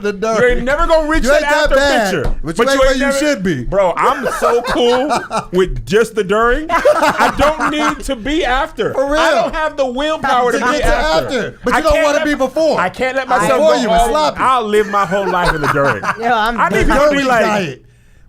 The You during. ain't never gonna reach You that ain't that after bad, picture. but you ain't where you should be. Bro, I'm so cool with just the during. I don't need to be after. For real. I don't have the willpower to To be get to after. But I you don't can't want to let- be before. I can't let myself Before go you, all- it's sloppy. I'll live my whole life in the during. Yo, I need The people to during be like, diet.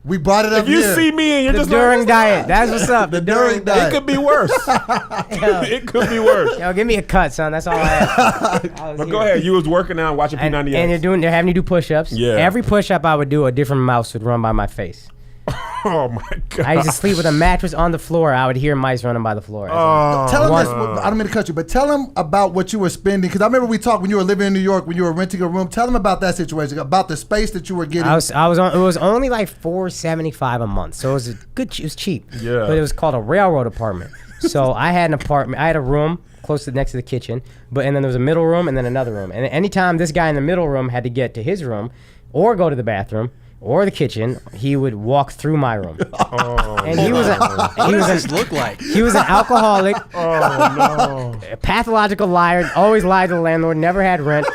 We brought it up if you here. see me and you're The just during like, diet. That's what's up. The during diet. it could be worse. It could be worse. Yo, give me a cut, son. That's all I ask. But go ahead. You was working out, watching And, P90X. they're having you do push-ups. Yeah. Every push-up I would do, a different mouse would run by my face. Oh my god. I used to sleep with a mattress on the floor. I would hear mice running by the floor. Tell him One- this. I don't mean to cut you, but tell him about what you were spending. Because I remember we talked when you were living in New York, when you were renting a room. Tell him about that situation, about the space that you were getting. I was on. It was only like $475 a month, so it was good. It was cheap. Yeah. But it was called a railroad apartment. So I had an apartment. I had a room close to next to the kitchen, and then there was a middle room and then another room. And anytime this guy in the middle room had to get to his room, or go to the bathroom, or the kitchen, he would walk through my room. And he was What does this look like? he was an alcoholic, Oh a pathological liar, always lied to the landlord, never had rent.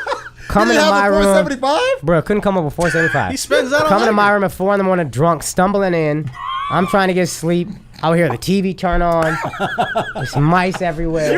Coming you to didn't my have a room, 475? bro, couldn't come up with 475. He spends that on Coming to my liquor. room at 4 in the morning, drunk, stumbling in. I'm trying to get sleep. I would hear the TV turn on. There's mice everywhere.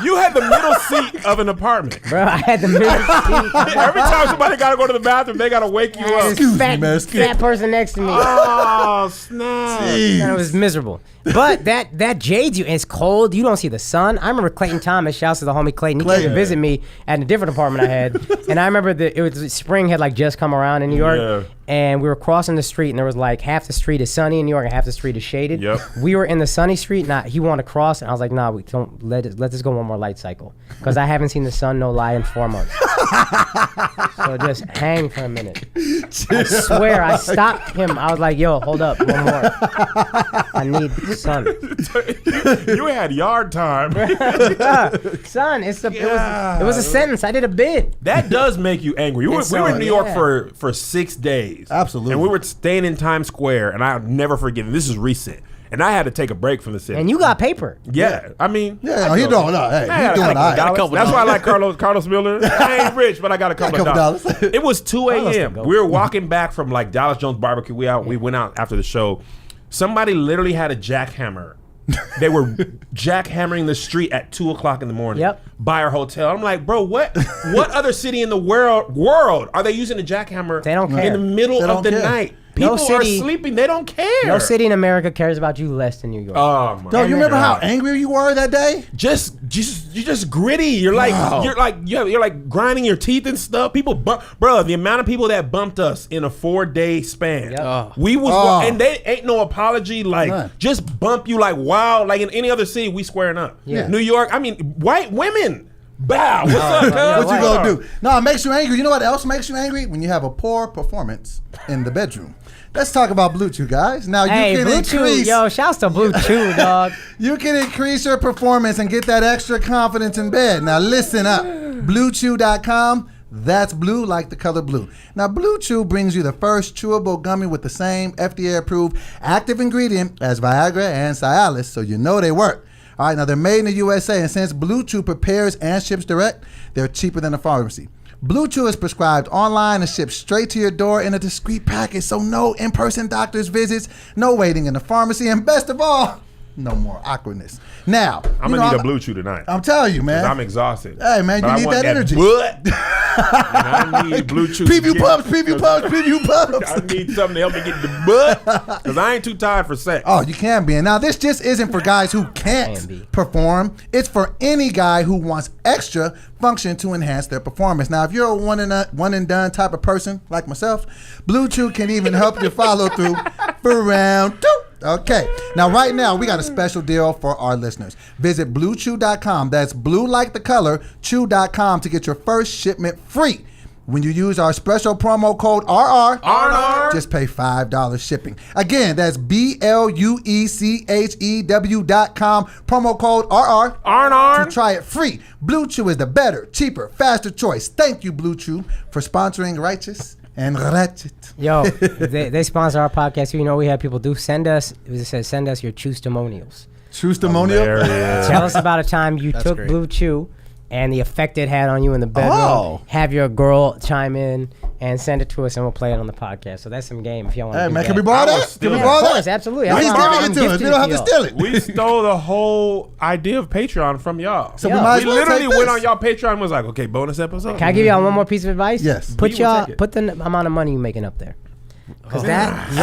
You had the middle seat of an apartment. Bro, I had the middle seat. Every time somebody got to go to the bathroom, they got to wake you up. This fat, man, excuse fat person next to me. Oh, snap. And it was miserable. But that jades you, and it's cold. You don't see the sun. I remember Clayton Thomas, shouts to the homie Clayton. He came to visit me at a different apartment I had. And I remember it was spring had like just come around in New York. Yeah. And we were crossing the street, and there was like half the street is sunny in New York and half the street is shaded. Yep. We were in the sunny street. He wanted to cross, and I was like, nah, we don't let this go one more light cycle. Because I haven't seen the sun, no lie, in 4 months. So just hang for a minute. I swear, I stopped him. I was like, yo, hold up, one more. I need sun. You had yard time. Son, it was a sentence. I did a bid. That does make you angry. We were in New York yeah. for 6 days. Absolutely. And we were staying in Times Square, and I'll never forget it. This is recent. And I had to take a break from the city. And you got paper. Yeah. I mean. Yeah, he doing. Hey, I he doing all right. $2. That's why I like Carlos Miller. I ain't rich, but I got a couple of dollars. It was 2 a.m. go. We were walking back from like Dallas Jones Barbecue. We went out after the show. Somebody literally had a jackhammer. They were jackhammering the street at 2 o'clock in the morning. Yep. By our hotel. I'm like, bro, what other city in the world are they using a jackhammer? They don't care. In the middle They of don't the care. night. No People are city- sleeping. They don't care. No city in America cares about you less than New York. Oh my. Yo, you remember how God. angry you were that day? You're just gritty. You're like Wow. you're like grinding your teeth and stuff. People, bro, the amount of people that bumped us in a 4-day span. Yep. Oh. We was Oh. and they ain't no apology. Like None. just bump you like wow. Like in any other city, we squaring up. Yeah. New York. I mean, white women. Bow. What's up, cuz? yeah, What you right. gonna do? No, it makes you angry. You know what else makes you angry? When you have a poor performance in the bedroom. Let's talk about Blue Chew, guys. Now you Hey, can Blue Chew, increase. yo, shouts to Blue Chew, dog. You can increase your performance and get that extra confidence in bed. Now listen up. BlueChew.com. That's blue like the color blue. Now Blue Chew brings you the first chewable gummy with the same FDA-approved active ingredient as Viagra and Cialis, so you know they work. All right, now they're made in the USA, and since Blue Chew prepares and ships direct, they're cheaper than a pharmacy. Blue Chew is prescribed online and shipped straight to your door in a discreet package, so no in-person doctor's visits, no waiting in the pharmacy, and best of all, no more awkwardness. Now, I'm gonna need a Blue Chew tonight. I'm telling you, man. 'Cause I'm exhausted. Hey, man, But you I need want that energy. butt. And I need Blue Chew. to Preview get- pubs, preview pubs, preview pubs. I need something to help me get the butt because I ain't too tired for sex. Oh, you can be. And now this just isn't for guys who Can be. can't perform. It's for any guy who wants extra function to enhance their performance. Now, if you're a one and done type of person like myself, Blue Chew can even help you follow through for round 2. Okay. Now, right now, we got a special deal for our listeners. Visit BlueChew.com. That's blue like the color, chew.com to get your first shipment free. When you use our special promo code RR, RR. just pay $5 shipping. Again, that's BLUECHEW.com, promo code RR. RR. To try it free. Blue Chew is the better, cheaper, faster choice. Thank you, Blue Chew, for sponsoring Righteous and Ratchet. Yo, they sponsor our podcast. You know we have people do. Send us your Chew-stimonials. Chew-stimonial? Tell us about a time you took great. Blue Chew and the effect it had on you in the bedroom. Oh. Have your girl chime in and send it to us, and we'll play it on the podcast. So that's some game if y'all want to Hey, do man, that. can we borrow I that? was Can we still- borrow Of that? course, absolutely. No, he's That's why giving I'm it to us. gifting We don't have to y'all. steal it. We stole the whole idea of Patreon from y'all. So Yeah. we might as We well literally take went this. on y'all Patreon and was like, okay, bonus episode. Can I give y'all one more piece of advice? Yes. Put We will take it. the amount of money you're making up there. Because that. See?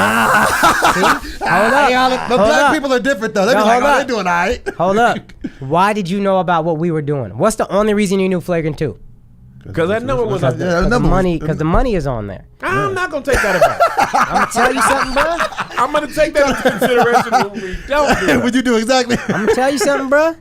Hold up. The Hold black up. people are different, though. They No, be like, hold oh, up. they're doing all right. Hold up. Why did you know about what we were doing? What's the only reason you knew Flagrant 2? Because that number was up there. Yeah, Because number was- the money is on there. I'm not going to take that advice. I'm gonna tell you something, bro. I'm going to take that into consideration when we don't do Would that. you do exactly? I'm gonna tell you something, bro.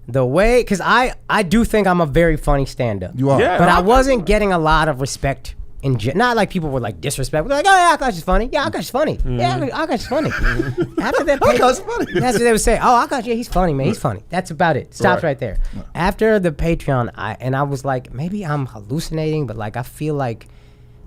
The way, because I do think I'm a very funny stand-up. You are. Yeah. But I wasn't getting a lot of respect. Not like people were like disrespectful. They're like, oh yeah, Akash is funny. Yeah, Akash is funny. Yeah, Akash is funny. After that, Akash is funny. That's what they would say. Oh, Akash, yeah, he's funny, man. He's funny. That's about it. Stops right there. After the Patreon, I was like, maybe I'm hallucinating, but like I feel like,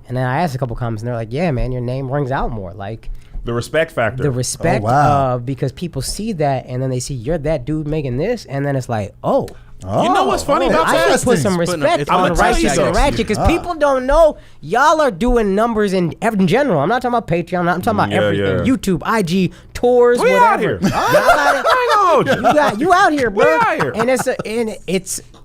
and then I asked a couple comments, and they're like, yeah, man, your name rings out more. Like The respect factor. the respect Oh, wow. of, because people see that, and then they see you're that dude making this, and then it's like, oh. You know what's funny about I that? should put some Putting respect it's on I'ma tell you Righteous and something. Ratchet because people don't know y'all are doing numbers in general. I'm not talking about Patreon. I'm talking about Yeah, everything. yeah. YouTube, IG, tours, We whatever. out here. Y'all out here. I ain't gonna hold you. You out here, bro. out here.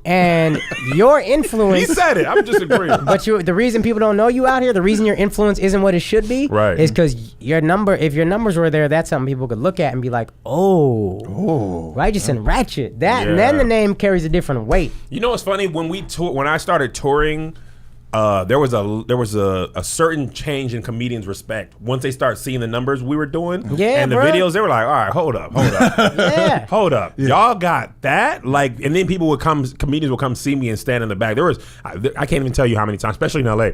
And your influence. He said it. I'm just agreeing. But the reason people don't know you out here, the reason your influence isn't what it should be, Right. is because if your numbers were there, that's something people could look at and be like, oh, Righteous and Ratchet. That, and then Yeah. the name carries a different weight. You know what's funny? When I started touring, there was a certain change in comedians' respect once they start seeing the numbers we were doing. Yeah, and the bruh. videos, they were like, all right, hold up. Yeah. Hold up, y'all got that? Like, and then comedians would come see me and stand in the back. I can't even tell you how many times, especially in LA,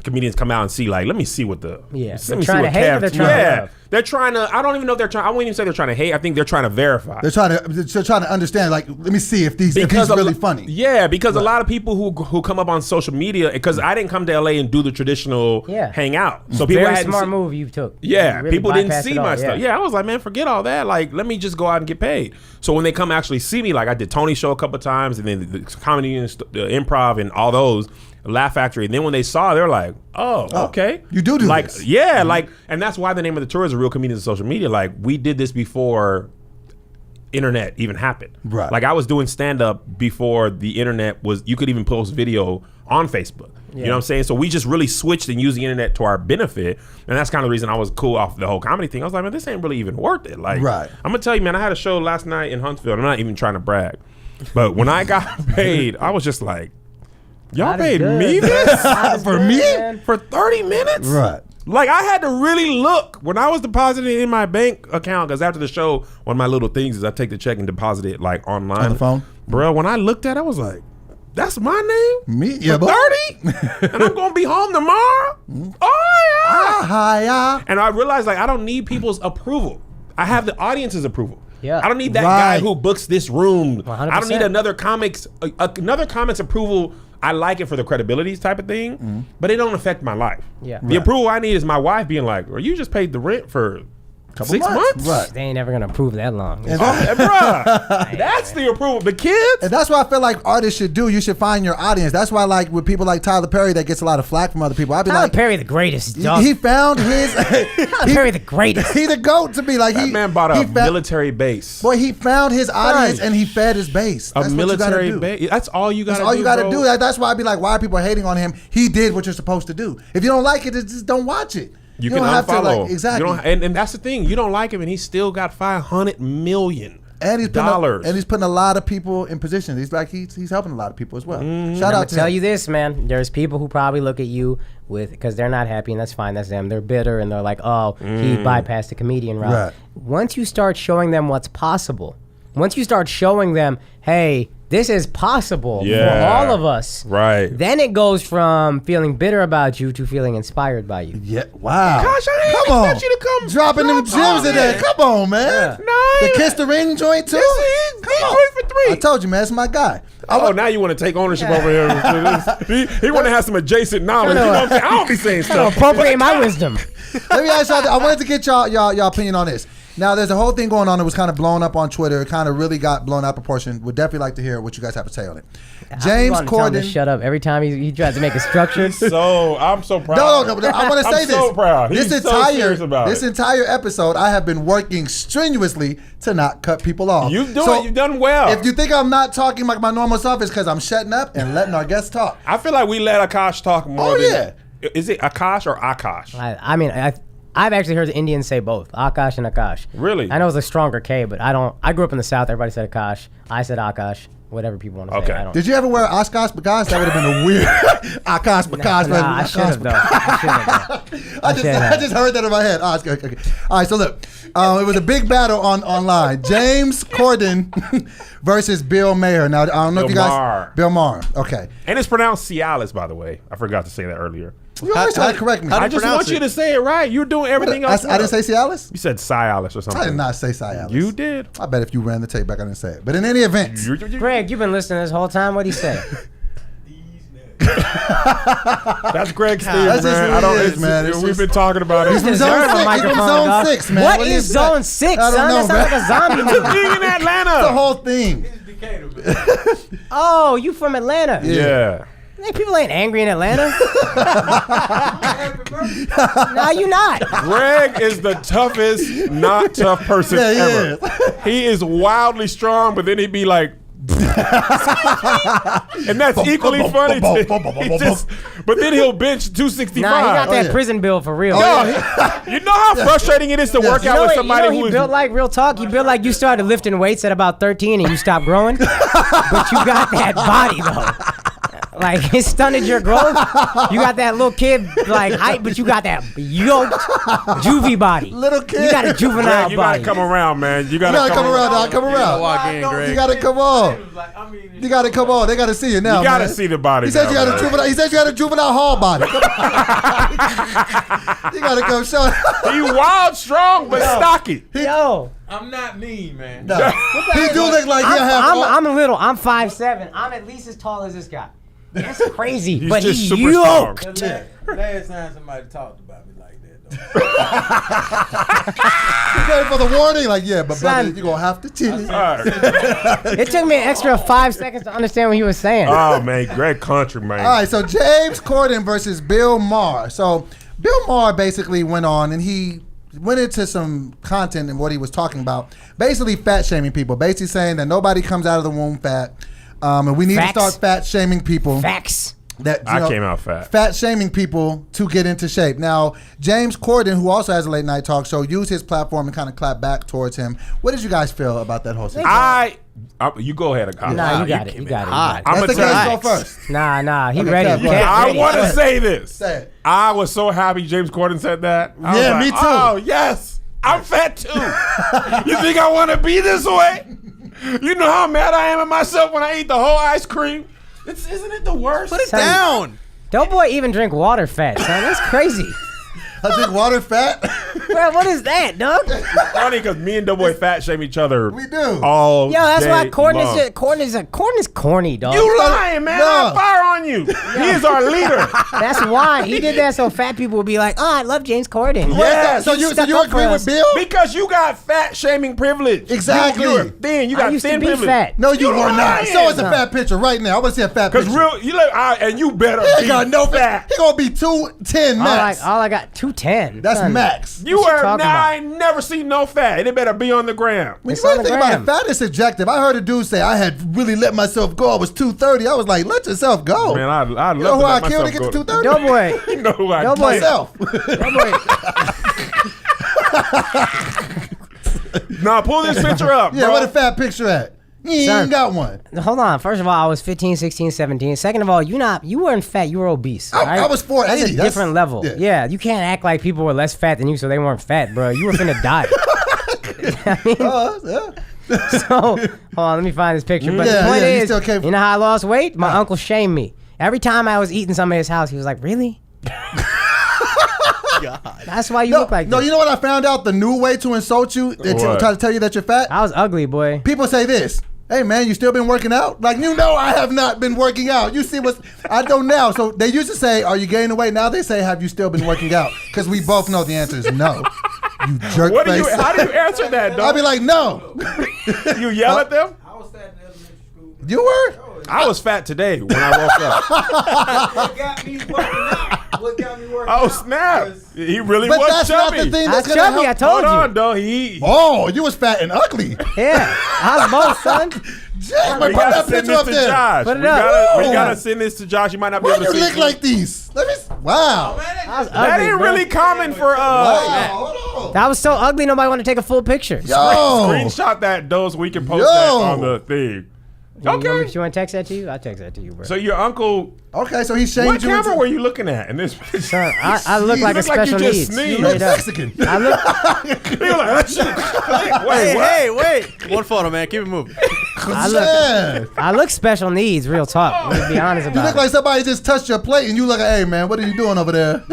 comedians come out and see, like, let me see what the Yeah. let They're me see trying what to hate or Kev- they're trying to yeah, love? they're trying to. I don't even know if they're trying. I wouldn't even say they're trying to hate. I think they're trying to verify. They're trying to understand. Like, let me see if he's a really lo- funny. Yeah, because a lot of people who come up on social media, because I didn't come to LA and do the traditional hang out. So people Very hadn't smart seen- move you took. Yeah, You really people didn't bypassed see it all, my stuff. Yeah, I was like, man, forget all that. Like, let me just go out and get paid. So when they come actually see me, like I did Tony's show a couple times, and then the comedy and the improv and all those, Laugh Factory. And then when they saw, they're like, oh, okay, you do like, this. yeah, like, and that's why the name of the tour is Real Comedians of Social Media. Like, we did this before internet even happened. Right. Like, I was doing stand up before the internet was. You could even post video on Facebook. You know what I'm saying? So we just really switched and used the internet to our benefit, and that's kind of the reason I was cool off the whole comedy thing. I was like, man, this ain't really even worth it. Like, Right. I'm gonna tell you, man, I had a show last night in Huntsville. I'm not even trying to brag, but when I got paid, I was just like, y'all God is paid good. me this God is For good, me? man. for 30 minutes? Right. Like, I had to really look when I was depositing in my bank account, because after the show, one of my little things is I take the check and deposit it like online. On the phone? Bro, when I looked at it, I was like, that's my name? Me? For Yeah, boy. 30? And I'm going to be home tomorrow? Oh, yeah. Hi, And I realized, like, I don't need people's approval. I have the audience's approval. Yeah. I don't need that Right. guy who books this room. 100%. I don't need another comic's approval. I like it for the credibility type of thing, but it don't affect my life. Yeah. The approval I need is my wife being like, "Well, you just paid the rent for 6 months." Right. They ain't never gonna prove that long. And, Bruh, that's the approval. The kids. and that's what I feel like artists should do. You should find your audience. That's why, like, with people like Tyler Perry, that gets a lot of flack from other people. I'd be Tyler like, Perry, the greatest. Dog. he found his. Tyler Perry, the greatest. He the GOAT to me. Like, That he man bought he a found- military base. Boy, he found his audience and he fed his base. That's A what you gotta military do. base. That's all you got to That's do. all you got to bro. do. That's why I'd be like, why are people hating on him? He did what you're supposed to do. If you don't like it, just don't watch it. You can don't have unfollow. to, like, exactly. You don't, and that's the thing. You don't like him, and he still got $500 million. And he's putting dollars. and he's putting a lot of people in positions. He's like he's helping a lot of people as well. Mm-hmm. Shout I'm out to tell him. you this, man. There's people who probably look at you because they're not happy, and that's fine. That's them. They're bitter, and they're like, "Oh, he bypassed the comedian route." Right. Once you start showing them what's possible, once you start showing them, "Hey, this is possible for all of us. Right. Then it goes from feeling bitter about you to feeling inspired by you. Yeah. Wow. Gosh, I ain't Come on. expect you to come Dropping them gems in there. Come on, man. The Kiss the Ring joint too. He's going for 3. I told you, man. It's my guy. Oh, now you want to take ownership over here. He want to have some adjacent knowledge. You know what I'm saying? I don't be saying stuff. Appropriate my wisdom. Let me ask y'all. I wanted to get y'all opinion on this. Now, there's a whole thing going on that was kind of blown up on Twitter. It kind of really got blown out of proportion. Would definitely like to hear what you guys have to say on it. James Corden. Shut up. Every time he tries to make it structured. I'm so proud. No. I want to say I'm this. so proud. He's so serious about this it. entire episode, I have been working strenuously to not cut people off. You've done well. If you think I'm not talking like my normal self, it's because I'm shutting up and letting our guests talk. I feel like we let Akash talk more than... yeah. Is it Akash or Akash? I mean, I've actually heard the Indians say both, Akash and Akash. Really? I know it's a stronger K, but I don't. I grew up in the South. Everybody said Akash. I said Akash. Whatever people want to say. I don't. Did you ever wear Akash Bakash? That would have been a weird Akash Bakash. Nah, I should have though. I just heard that in my head. Oh, okay. All right, so look, it was a big battle online. James Corden versus Bill Maher. Now I don't know if you guys. Bill Maher. Okay. And it's pronounced Cialis, by the way. I forgot to say that earlier. You always try to correct me. I just want you to say it right. You're doing everything else. I didn't say Cialis? You said Cialis or something. I did not say Cialis. You did. I bet if you ran the tape back, I didn't say it. But in any event. Greg, you've been listening this whole time. What'd he say? That's Greg Stevens, That's man. just what it is, man. We've been talking about it. He's from Zone 6, man. What is Zone 6, I don't son? know, That sounds like a zombie movie. Being in Atlanta. The whole thing. Oh, you from Atlanta? Yeah. Hey, people ain't angry in Atlanta. No, you not. Greg is the toughest, not tough person ever. He is wildly strong, but then he'd be like, and that's equally funny. But then he'll bench 265. Nah, he got that prison bill for real. You know how frustrating it is to work out with somebody who he is built like real talk. He built like you started lifting weights at about 13 and you stopped growing, but you got that body though. Like it stunted your growth. You got that little kid like height, but you got that yoked juvie body. Little kid. You got a juvenile Greg, you body. gotta come around, man. You gotta come around, dog. Come around. Walk in, Greg. You gotta come on. You gotta come on. They gotta see you now. You gotta man. see the body. He said now, you got man. a juvenile. He said you got a juvenile hall body. You gotta come show. He wild, strong, but stocky. Yo, I'm not mean, man. No. He do look like he'll have. I'm a little. I'm 5'7". I'm at least as tall as this guy. That's crazy. He's but just he's super yoked. strong. Last time somebody talked about me like that, though. You ready for the warning? Like, yeah, but brother, Son. you're gonna have to chill. It took me an extra 5 seconds to understand what he was saying. Oh man, Greg Country, man. All right, so James Corden versus Bill Maher. So Bill Maher basically went on and he went into some content and what he was talking about, basically fat shaming people, basically saying that nobody comes out of the womb fat, and we need to start fat shaming people. Facts. That I came out fat. Fat shaming people to get into shape. Now, James Corden, who also has a late night talk show, used his platform and kind of clap back towards him. What did you guys feel about that whole situation? You go ahead. Nah, you got it. You got it. I'm Let the guys go first. Nah. He Okay, ready. go ahead. I want to say this. Say it. I was so happy James Corden said that. I was Yeah, like, me too. Oh, yes. I'm fat too. You think I want to be this way? You know how mad I am at myself when I eat the whole ice cream? Isn't it the worst? Put it down. Doughboy even drink water fat, son. That's crazy. I drink water fat. Bro, what is that, dog? It's funny because me and Doughboy fat shame each other. We do. All Yo, that's day why Corden long. Corden is corny, dog. You lying, man. No. I'm fire on you. He is our leader. That's why he did that so fat people would be like, "Oh, I love James Corden." Yeah. So He you stuck up agree for with us. Bill? Because you got fat shaming privilege. Exactly. You're thin. You I got used to thin be privilege. fat. No, you You're were not. lying. Show us a fat picture right now. I want to see a fat Because picture. real, you look, and you better He ain't be got no fat. fat. He gonna be 210 max. All I got 210. That's son. max. You What you are talking now. about? I ain't never seen no fat. And it better be on the gram. When It's you really on the think about it, gram. fat is subjective. I heard a dude say I had really let myself go. I was 230. I was like, let yourself go. Man, I love you know to who let I killed to myself get to go. 230? Doughboy. You know who I Doughboy. Myself. Nah, pull this picture up, Yeah, bro. where the fat picture at? You Son. ain't got one. Hold on. First of all, I was 15, 16, 17. Second of all, you weren't fat. You were obese. I- all right? I was 480. That's a That's- different level. yeah. Yeah, you can't act like people were less fat than you, so they weren't fat, bro. You were finna die. I mean, Yeah. So, hold on, let me find this picture. But Yeah, the point yeah, you is, still can't- you know how I lost weight? My uncle shamed me. Every time I was eating something at his house, he was like, really? God. That's why you No, look like no, this. you know what I found out? The new way to insult you, that What? try to tell you that you're fat. I was ugly, boy. People say this. Hey man, you still been working out? Like, you know I have not been working out. You see what I do now. So they used to say, are you gaining weight? Now they say, have you still been working out? Because we both know the answer is no. You jerk What do face. you? How do you answer that, I'd dog? be like, no. You yell at them? I was fat in elementary school. You were? I was fat today when I woke up. What got me working out? What got me working Oh out? snap! was- He really But was that's chubby. not the thing I that's was going to chubby, I help. told Hold you. on, though. He. Oh, you was fat and ugly. Yeah, I was both, son. Jay, We put gotta that send picture this up to there. Josh. Put it we up. gotta, we Whoa. gotta send this to Josh. You might not be Why able to you see. look like these? Let me. Wow. I was That ugly, ain't bro. really common for Wow. Hold on. That was so ugly, nobody wanted to take a full picture. Yo. Screenshot that, though, so we can post that Yo. on the thing. You want Okay. to text that to you? I'll text that to you, bro. So your uncle. Okay, so he shamed What you. camera into- were you looking at in this picture? Son, I look You like a look like you special just needs. sneezed. You look Straight up. Mexican. I look, He was like, "Achoo." Wait, what? Hey, wait. One photo, man. Keep it moving. Yeah. I look special needs, real talk. Let's be honest You about look it. like somebody just touched your plate and you look like, hey man, what are you doing over there?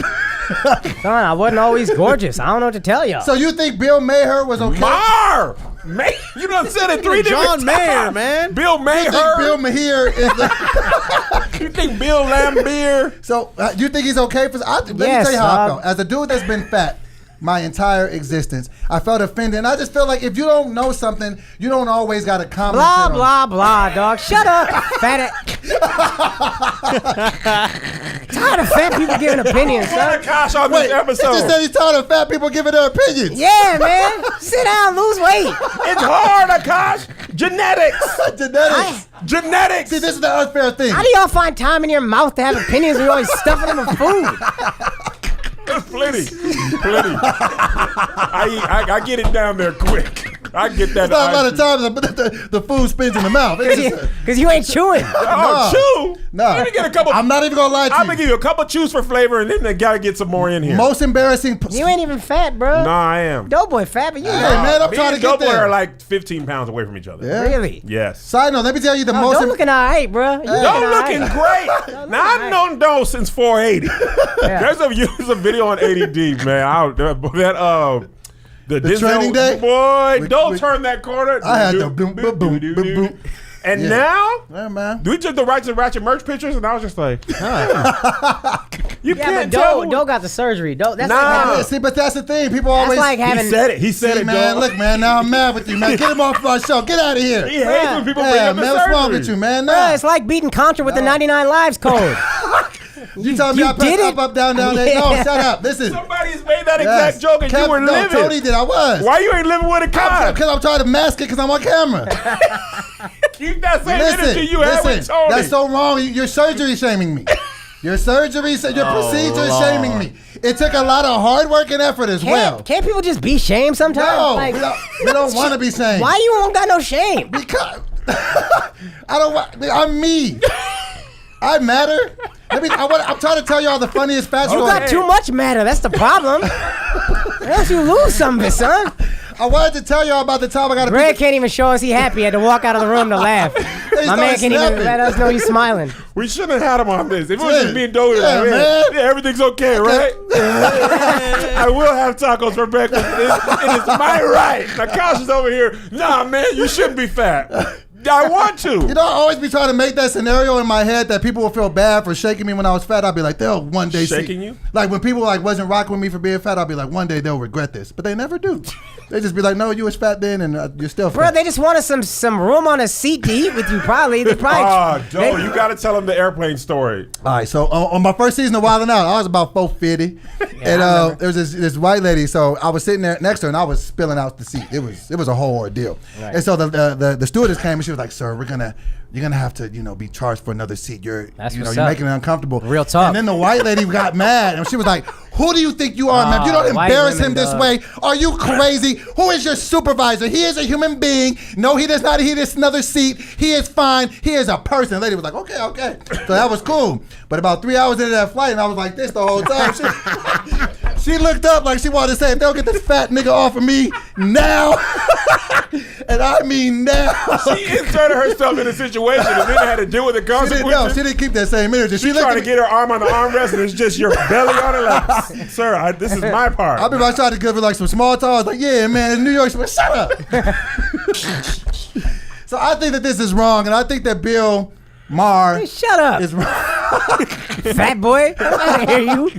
Son, I wasn't always gorgeous. I don't know what to tell y'all. So you think Bill Maher was okay? Maher! You done said it three different John Mayer, times. man. Bill You Maher. think Bill Maher is the, You think Bill Lambier? so you think he's okay for? Let me Yes, tell you how I dog. felt. As a dude that's been fat my entire existence, I felt offended, and I just feel like if you don't know something, you don't always got to comment. Blah, on it. blah, blah, dog. Shut up, fat. Tired of fat people giving opinions, son. Akash on Wait, this he just episode. said he's tired of fat people giving their opinions. Yeah, man. Sit down, lose weight. It's hard, Akash. Genetics. Genetics. Genetics. See, this is the unfair thing. How do y'all find time in your mouth to have opinions when you're always stuffing them with food? Plenty. I get it down there quick. I get that. It's not a lot of times the food spins in the mouth. It's just, Because you ain't chewing. Oh, chew. no. Let me get a couple. I'm not even gonna lie to I'm you. gonna give you a couple chews for flavor, and then they gotta get some more in here. Most embarrassing. You ain't even fat, bro. Nah, I am. Doughboy fat, but you Hey, not. man, I'm Me trying to and get Doughboy there. are like 15 pounds away from each other. Yeah. Really? Yes. Side note, let me tell you the Oh, most. don't looking all right, bro. You Don't looking looking all right. great. Now I've known Doe since 480. Yeah. There's a video on ADD, man. The Disney training day? boy. Don't we- turn that corner. I had the boom, boom, boom, boom, boom. And Yeah. now Yeah, man. we took the Rights and Ratchet merch pictures, and I was just like, you Yeah, but can't tell. Doe got the surgery. That's Nah. like Yeah, having, see, but that's the thing. People that's always. like having He said it. He said See, it, man. dog. Look, man. Now I'm mad with you, man. Get him off my show. Get out of here. He hates when people bring Yeah, up the man. What's wrong surgery. with you, man? Bruh, Nah. it's like beating Contra with the 99 Lives code. You telling me you I pressed did it? up, down, No, Yeah. shut up. Listen. Somebody's made that Yes. exact joke, and you were No, living. Tony did. I was. Why you ain't living with a cop? Because I'm trying to mask it because I'm on camera. Keep that same Listen, energy you had with Tony. that's so wrong. Your surgery shaming me. Your surgery, your procedure is shaming me. It took a lot of hard work and effort as well. Can't people just be shamed sometimes? No, Like, we don't want to be shamed. why you don't got no shame? Because I don't want. I'm me. I matter. I'm trying to tell y'all the funniest fat You story. got too much matter. That's the problem. Else you lose some of it, son. I wanted to tell y'all about the time I got a Greg can't even show us he happy. He had to walk out of the room to laugh. My man can't even snapping. let us know he's smiling. We shouldn't have had him on this. If it was Yeah. just me and Doe, Yeah, like, man. yeah, everything's okay, right? I will have tacos for breakfast. It is my right. Akash is over here. Nah, man, you shouldn't be fat. I want to. You know, I always be trying to make that scenario in my head that people will feel bad for shaking me when I was fat. I'll be like, they'll one day Shaking see. you? Like when people wasn't rocking with me for being fat, I'll be like, one day they'll regret this. But they never do. They just be like, no, you was fat then and you're still fat. Bro, they just wanted some room on a seat to eat with you, probably. They probably. Doe, you got to tell him the airplane story. All right, so on my first season of Wildin' Out, I was about 450, and there was this white lady. So I was sitting there next to her, and I was spilling out the seat. It was a whole ordeal. Right. And so the stewardess came, and she was like, "Sir, you're gonna have to be charged for another seat. You're That's you're what's making it up. uncomfortable." Real talk. And then the white lady got mad, and she was like, "Who do you think you are, man? You don't white embarrass women, him this dog. way. Are you crazy? Who is your supervisor? He is a human being. No, he does not. He is another seat. He is fine. He is a person." The lady was like, "Okay." So that was cool. But about 3 hours into that flight, and I was like this the whole time. She looked up like she wanted to say, if they'll get this fat nigga off of me now. And I mean now. She inserted herself in a situation and then had to deal with the consequences. She didn't keep that same energy. She trying to get her arm on the armrest and it's just your belly on it. Like, sir, this is my part. I remember I tried to give her like some small talk. I was like, yeah, man, in New York. She went, shut up. So I think that this is wrong, and I think that Bill Maher Hey, shut up. is wrong. Fat boy. I don't hear you.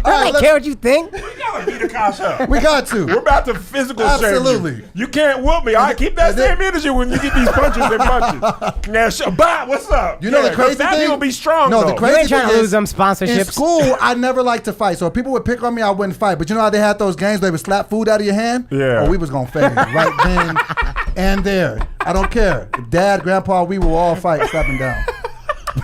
I don't care what you think. We gotta beat Akash up. We got to. We're about to physical shame Absolutely. you. You can't whoop me. All right, keep that same energy when you get these punches and punches. Now, Bob, what's up? You know the crazy fat thing? people be strong, No, though. the You crazy ain't trying to thing lose is, them in sponsorships. school, I never liked to fight. So if people would pick on me, I wouldn't fight. But you know how they had those games where they would slap food out of your hand? Yeah. Oh, we was going to fade right then and there. I don't care. Dad, grandpa, we will all fight, slap him down.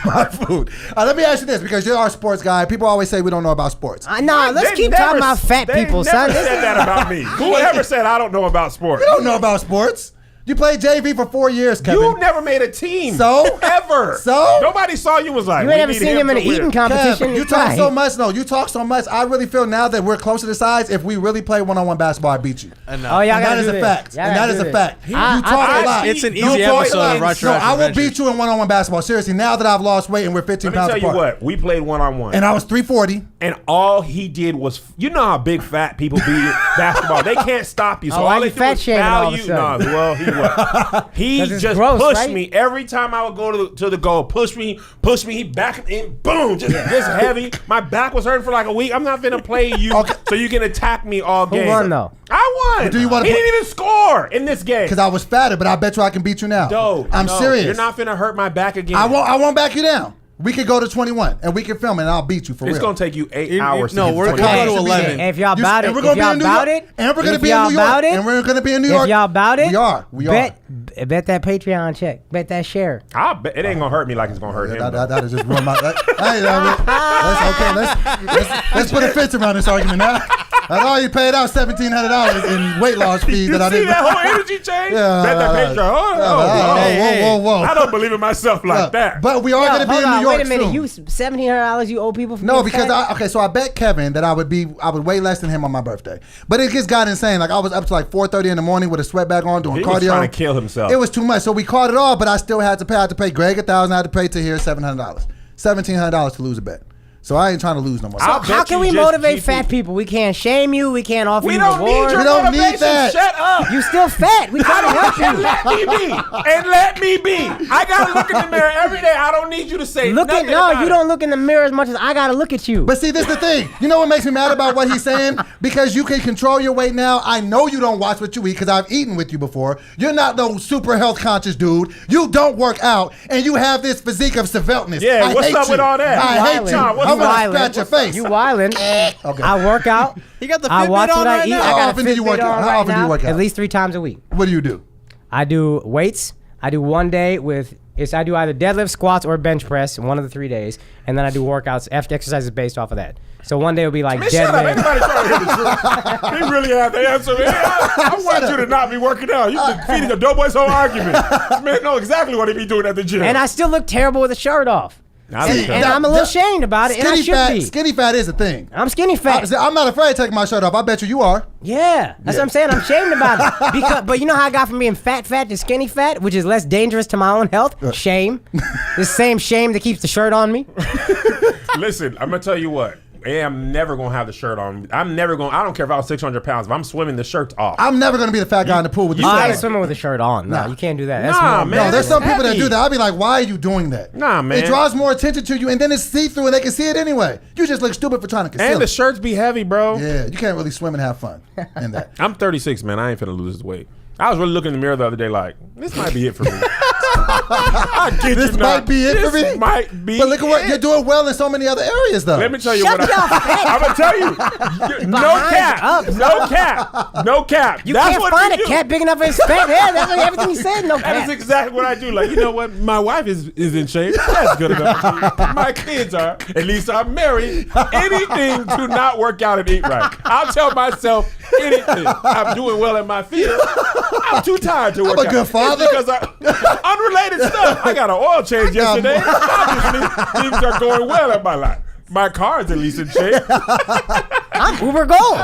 My food. Let me ask you this, because you're our sports guy. People always say we don't know about sports. Nah, let's They keep never- talking about fat people, They son. never said that about me. Whoever said I don't know about sports? You don't know about sports. You played JV for 4 years, Kevin. You never made a team. So? Ever. So? Nobody saw you and was like, You we ain't ever need seen him him in to an win. eating competition. Kev, you talk Right. so much. No, you talk so much. I really feel now that we're closer to size. If we really play one-on-one basketball, I beat you. Oh, y'all And gotta that is do a this. fact. Y'all And gotta that is do a this. fact. You talk a lot. It's an You easy talk a episode lot. of Rush No, Rash I will Prevention. beat you in one-on-one basketball. Seriously, now that I've lost weight and we're 15 Let me pounds tell you apart. what. We played one-on-one. And I was 340. And all he did was, you know how big fat people be in basketball. They can't stop you. So Oh, why all you they do fat is shaming foul all of a you. Nah, sudden? well, he was. He 'Cause it's just gross, pushed right? me every time I would go to the goal. Push me. He back in. Boom. Just this heavy. My back was hurting for like a week. I'm not finna play you so you can attack me all game. won, though? I won. But do you wanna he put- didn't even score in this game. Because I was fatter, but I bet you I can beat you now. No, I'm no, serious. You're not finna hurt my back again. I won't back you down. We could go to 21 and we can film it and I'll beat you for It's real. gonna take you 8 hours. no, to get we're to gonna 21. go to Should be 11. there. If y'all about it, And we're if gonna be y'all in New about York. it, And we're gonna if be in y'all New York. about it, And we're gonna be in New York. if y'all about it, We are. Bet that Patreon check. Bet that share. I bet it ain't gonna hurt me like it's gonna hurt him. That is just ruin my. Let's put a fence around this argument now. I already paid out $1,700 in weight loss fees You that I see didn't. that whole energy change? Yeah, Bet that Patreon. Whoa. I don't believe in myself like that. But we are Yo, going to be hold in on, New York wait a minute. soon. You $1,700 you owe people for No, being because fat? so I bet Kevin that I would weigh less than him on my birthday. But it just got insane. Like I was up to like 4:30 in the morning with a sweat bag on doing He cardio. was trying to kill himself. It was too much. So we caught it all, but I still had to pay. I had to pay Greg $1,000. I had to pay to here $700. $1,700 to lose a bet. So I ain't trying to lose no more. I'll So bet How can you we just motivate keep fat it- people? We can't shame you. We can't offer We you don't need rewards. your We don't need motivation. that. Shut up. You still fat. We trying to help And you. let me be. And let me be. I gotta look in the mirror every day. I don't need you to say Look at nothing no, about you it. don't look in the mirror as much as I gotta look at you. But see, this is the thing. You know what makes me mad about what he's saying? Because you can control your weight now. I know you don't watch what you eat because I've eaten with you before. You're not no super health conscious dude. You don't work out, and you have this physique of svelte-ness. Yeah, I what's hate up you. with all that? I You hate wildin'. you. Nah, what's I'm gonna wildin'. scratch your face. You wildin'. Okay. I work out. He got the I Fitbit watch on what I right eat. now. I How got often a do you work Fitbit out? on How right often do you now, work out? At least 3 times a week. What do you do? I do weights. I do one day I do either deadlift, squats, or bench press, one of the 3 days, and then I do workouts, exercises based off of that. So one day will be like Man, shut up. deadlift. Everybody trying to hear the truth. He really had the answer, man. I want you to not be working out. You've been feeding a doughboy's whole argument. This man know exactly what he be doing at the gym. And I still look terrible with a shirt off. And I'm a little ashamed about it, and I should be. Skinny fat is a thing. I'm skinny fat. I'm not afraid to take my shirt off. I bet you are. Yeah, that's what I'm saying. I'm ashamed about it. But you know how I got from being fat to skinny fat, which is less dangerous to my own health? Shame. The same shame that keeps the shirt on me. Listen, I'm gonna tell you what. I'm never gonna have the shirt on. I don't care if I was 600 pounds. If I'm swimming, the shirt's off. I'm never gonna be the fat guy in the pool with you. I ain't swimming with a shirt on. No, you can't do that. That's Nah, more- man. No, there's some people that heavy. do that. I'll be like, why are you doing that? Nah, man. It draws more attention to you, and then it's see-through, and they can see it anyway. You just look stupid for trying to conceal And the it. shirts be heavy, bro. Yeah, you can't really swim and have fun in that. I'm 36, man. I ain't finna lose this weight. I was really looking in the mirror the other day like, this might be it for me. I kid This you might not. be it for This me. might be But look at what it. you're doing well in so many other areas, though. Let me tell you Shut what your I'm gonna tell you. No Behind cap. up. No cap. No cap. You That's can't what find we a do. cat big enough for his fat head. That's what everything you said. No That is cat. exactly what I do. Like, you know what? My wife is in shape. That's good enough. My kids are. At least I'm married. Anything to not work out and eat right. I'll tell myself anything. I'm doing well in my field. I'm too tired to work a out. good father. It's because unrelated stuff. I got an oil change yesterday. Obviously, things are going well in my life. My car is at least in shape. I'm Uber Gold.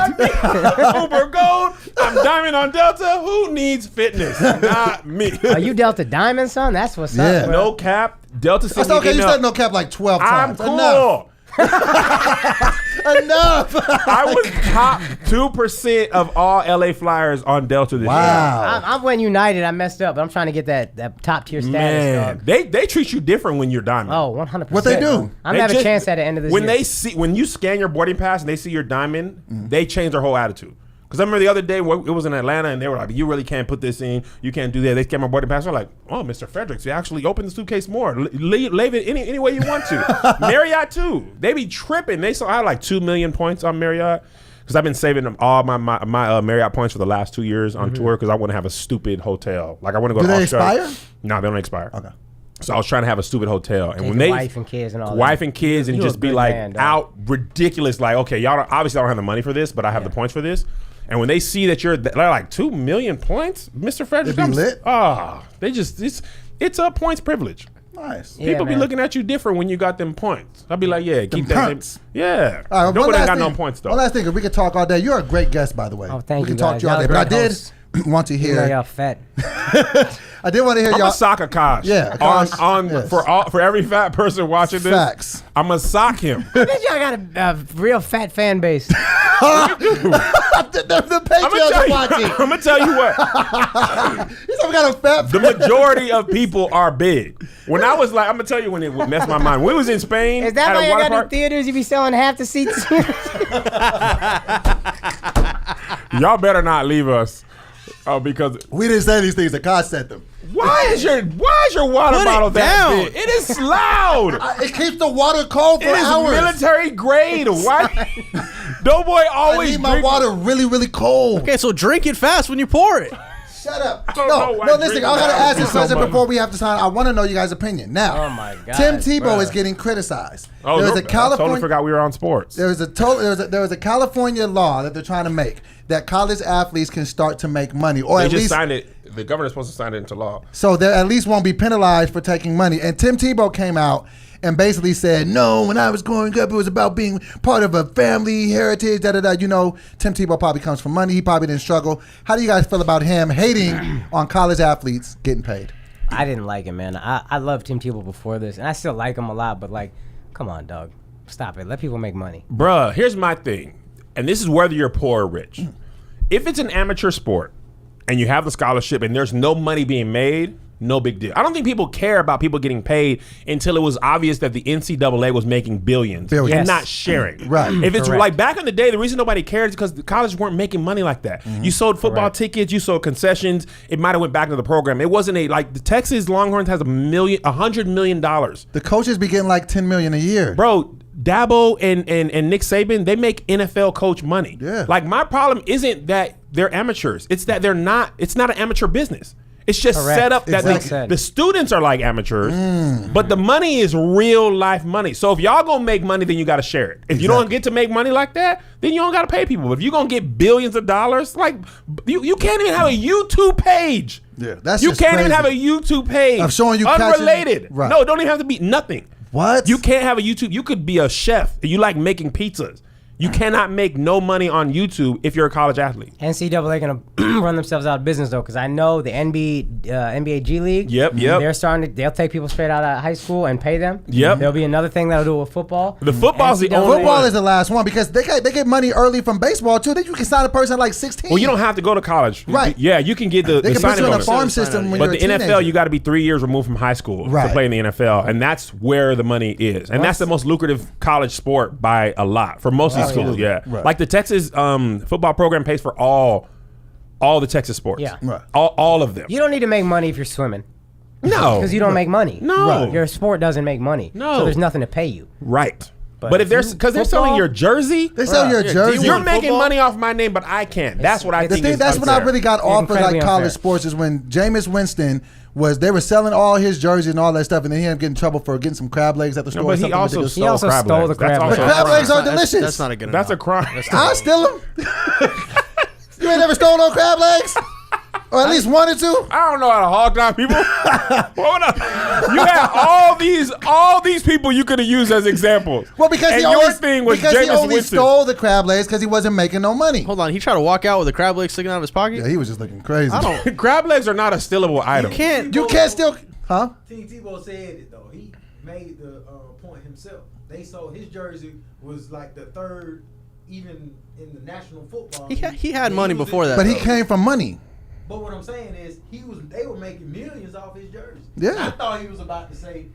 Uber Gold. I'm Diamond on Delta. Who needs fitness? Not me. Are you Delta Diamond, son? That's what's Yeah. up, bro. No cap. Delta That's sent me okay. You email. said no cap like 12 I'm times. cool. Enough. I was top 2% of all LA Flyers on Delta this year. Wow. I'm when United. I messed up, but I'm trying to get that top tier status, Man, dog. they treat you different when you're diamond. Oh, 100%. What they do? I'm They gonna have a just- chance at the end of this when year. when you scan your boarding pass and they see your diamond, they change their whole attitude. Because I remember the other day it was in Atlanta and they were like, "You really can't put this in. You can't do that." They scanned my boarding pass. They're like, "Oh, Mr. Fredericks, you actually open the suitcase more. Leave it any way you want to." Marriott too. They be tripping. I had like 2 million points on Marriott. Because I've been saving them all my Marriott points for the last 2 years on tour because I want to have a stupid hotel. Like I want to go Do to they Australia. expire? No, they don't expire. Okay. So I was trying to have a stupid hotel, and Take when your they wife and kids and all wife that. and kids, and You just a be good like man, dog. out ridiculous, like okay, y'all obviously don't have the money for this, but I have the points for this. And when they see that they're like 2 million points, Mr. Frederick, It be lit? they just it's a points privilege. Nice. Yeah, People be man. looking at you different when you got them points. I'll be like, yeah, keep that. points. Yeah, All right, nobody one ain't last got no thing. points though. One last thing, 'cause we could talk all day. You're a great guest, by the way. Oh, thank we you, can talk guys. to you all Y'all day. But I great did hosts. want to You know hear. y'all fat. I did want to hear I'm y'all. a sock Akash. Yeah, Akash, on yes. for every fat person watching this. Facts. I'm gonna sock him. I bet y'all got a real fat fan base. the Patreons are watching. I'm gonna tell you what. He's got a fat. The majority of people are big. When I was like, I'm gonna tell you when it messed my mind. When we was in Spain, Is that at why a you water got in park, theaters? You be selling half the seats? y'all better not leave us. Because We didn't say these things. Akash said them. why is your water Put it bottle that down. big? It is loud. It keeps the water cold for It is hours. military grade. Why? Doughboy I always need my drink- water really, really cold. Okay, so drink it fast when you pour it. Shut up. don't know why No, listen, drinking I gotta bothers ask you this so question much. before we have to sign. I want to know you guys' opinion. Now, Oh, my God, Tim Tebow bruh. is getting criticized. Oh, There no, was a I totally California. forgot we were on sports. There was a California law that they're trying to make that college athletes can start to make money, or They at just least signed it. The governor's supposed to sign it into law. so they at least won't be penalized for taking money. And Tim Tebow came out and basically said, "No, when I was growing up, it was about being part of a family heritage." Da da da. You know, Tim Tebow probably comes from money. He probably didn't struggle. How do you guys feel about him hating on college athletes getting paid? I didn't like him, man. I loved Tim Tebow before this, and I still like him a lot. But like, come on, dog, stop it. Let people make money. Bruh, here's my thing. And this is whether you're poor or rich. If it's an amateur sport and you have the scholarship and there's no money being made, no big deal. I don't think people care about people getting paid until it was obvious that the NCAA was making billions and Yes. not sharing. Right. If it's Correct. like back in the day, the reason nobody cared is because the colleges weren't making money like that. You sold football Correct. tickets, you sold concessions. It might have went back into the program. It wasn't like the Texas Longhorns has $100 million. The coaches be getting like $10 million a year. Bro, Dabo and Nick Saban, they make NFL coach money. Yeah. Like my problem isn't that they're amateurs. It's that it's not an amateur business. It's just Correct. set up that Exactly. the students are like amateurs, but the money is real life money. So if y'all gonna make money, then you gotta share it. If you don't get to make money like that, then you don't gotta pay people. If you're gonna get billions of dollars, like you can't even have a YouTube page. Yeah, that's you just can't even crazy. have a YouTube page. Of showing you catching- unrelated. Right. No, it don't even have to be nothing. What? You can't have a YouTube. You could be a chef. You like making pizzas. You cannot make no money on YouTube if you're a college athlete. NCAA gonna run themselves out of business though, because I know the NBA G League. Yep. They're starting to. They'll take people straight out of high school and pay them. Yep. There'll be another thing that'll do with football. The football's the NCAA only Football one. is the last one because they get money early from baseball too. Then you can sign a person at like 16. Well, you don't have to go to college. Right. Yeah, you can get the They can put signing you in a bonus. farm system when But you're the a NFL, teenager. you got to be 3 years removed from high school Right. to play in the NFL, and that's where the money is, and that's the most lucrative college sport by a lot for most of these schools. Yeah, Right. like the Texas football program pays for all the Texas sports. Yeah. Right. all of them. You don't need to make money if you're swimming. No, Because you don't make money. No. Right. Your sport doesn't make money. No. So there's nothing to pay you. right. But But if if they're you- because they're selling football- your jersey, They sell your jersey. you're making money off my name, but I can't. That's what I The The think. thing is that's when I unfair. really got off of incredibly like college unfair. sports is when Jameis Winston they were selling all his jerseys and all that stuff, and then he ended up getting in trouble for getting some crab legs at the store. No, or but he something also ridiculous. stole, also crab stole legs. the crab That's legs. also The crab a legs crime. are delicious. That's not a good That's a enough. crime. I steal them. You ain't never stole no crab legs, or at least one or two. I don't know how to hog down people. Hold up. You have all all these people you could have used as examples. Well, because and he your only, thing was because he Jameis only Winston. stole the crab legs because he wasn't making no money. Hold on, he tried to walk out with a crab leg sticking out of his pocket. Yeah, he was just looking crazy. I don't. Crab legs are not a stealable item. You can't. You can't still, huh? Tebow said it though. He made the point himself. They saw his jersey was like the third, even in the national football. He had money was before that. But he though. came from money. But what I'm saying is, they were making millions off his jersey. Yeah. I thought he was about to say,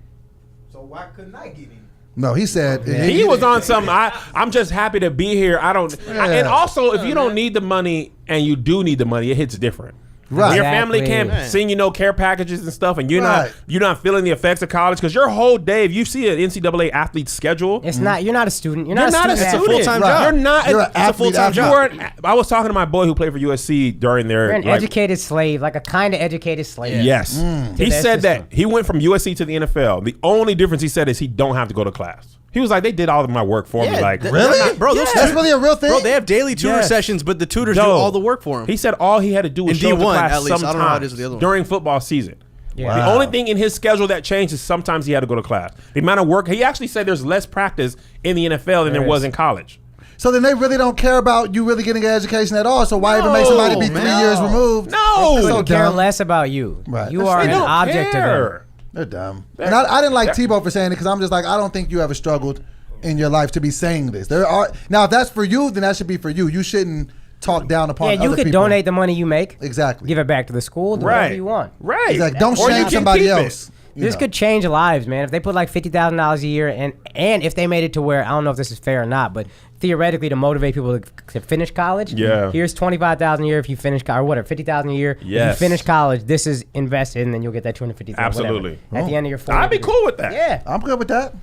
so why couldn't I get him? No, he said He was on something. I'm just happy to be here. And also, if you don't need the money and you do need the money, it hits different. Right. When your family Exactly. can't send you no care packages and stuff, and you're Right. not feeling the effects of college because your whole day, if you see an NCAA athlete's schedule, It's not. You're not a student. You're you're not not a a student. student. full-time Right. job. You're not. You're an it's a athlete full-time athlete. job. I was talking to my boy who played for USC during their. You're an like, educated slave, like a kind of educated slave. Yes. He To their said that system. he went from USC to the NFL. The only difference he said is he don't have to go to class. He was like, they did all of my work for me. Like, Really? Bro, those That's really a real thing? Bro, they have daily tutor Yes. sessions, but the tutors do No. all the work for him. He said all he had to do was In show up to D1 class at least. I sometimes don't know how it is with the other one. during football season. Yeah. The Wow. only thing in his schedule that changed is sometimes he had to go to class. The amount of work, he actually said there's less practice in the NFL than there was in college. So then they really don't care about you really getting an education at all. So why even make somebody be 3 years removed? No. That's so Couldn't care dumb. less about you. Right. You are They an don't object to them. care. They're dumb. And I didn't like Tebow for saying it because I'm just like, I don't think you ever struggled in your life to be saying this. There are now if that's for you, then that should be for you. You shouldn't talk down upon Yeah, you other could people. donate the money you make. Exactly. Give it back to the school. Do Right. whatever you want. Right. Exactly. Don't Or you shame can somebody keep it. else. you This know. could change lives, man. If they put like $50,000 a year, and if they made it to where, I don't know if this is fair or not, but theoretically to motivate people to finish college, Yeah. here's $25,000 a year if you finish college, or whatever, $50,000 a year. If Yes. you finish college, this is invested, and then you'll get that $250,000. Absolutely. At the end of your 4 I'd be cool with that. Yeah. I'm good with that.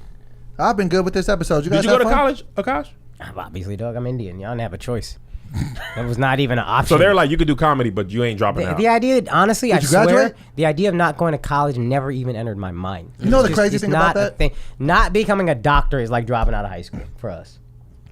I've been good with this episode. You guys Did you go have to fun? college, Akash? Obviously, dog, I'm Indian. Y'all didn't have a choice. That was not even an option. So they're like, you could do comedy, but you ain't dropping out. The idea, honestly, I you swear, graduate? the idea of not going to college never even entered my mind. You know the It's crazy it's thing not about a that? thing. Not becoming a doctor is like dropping out of high school for us.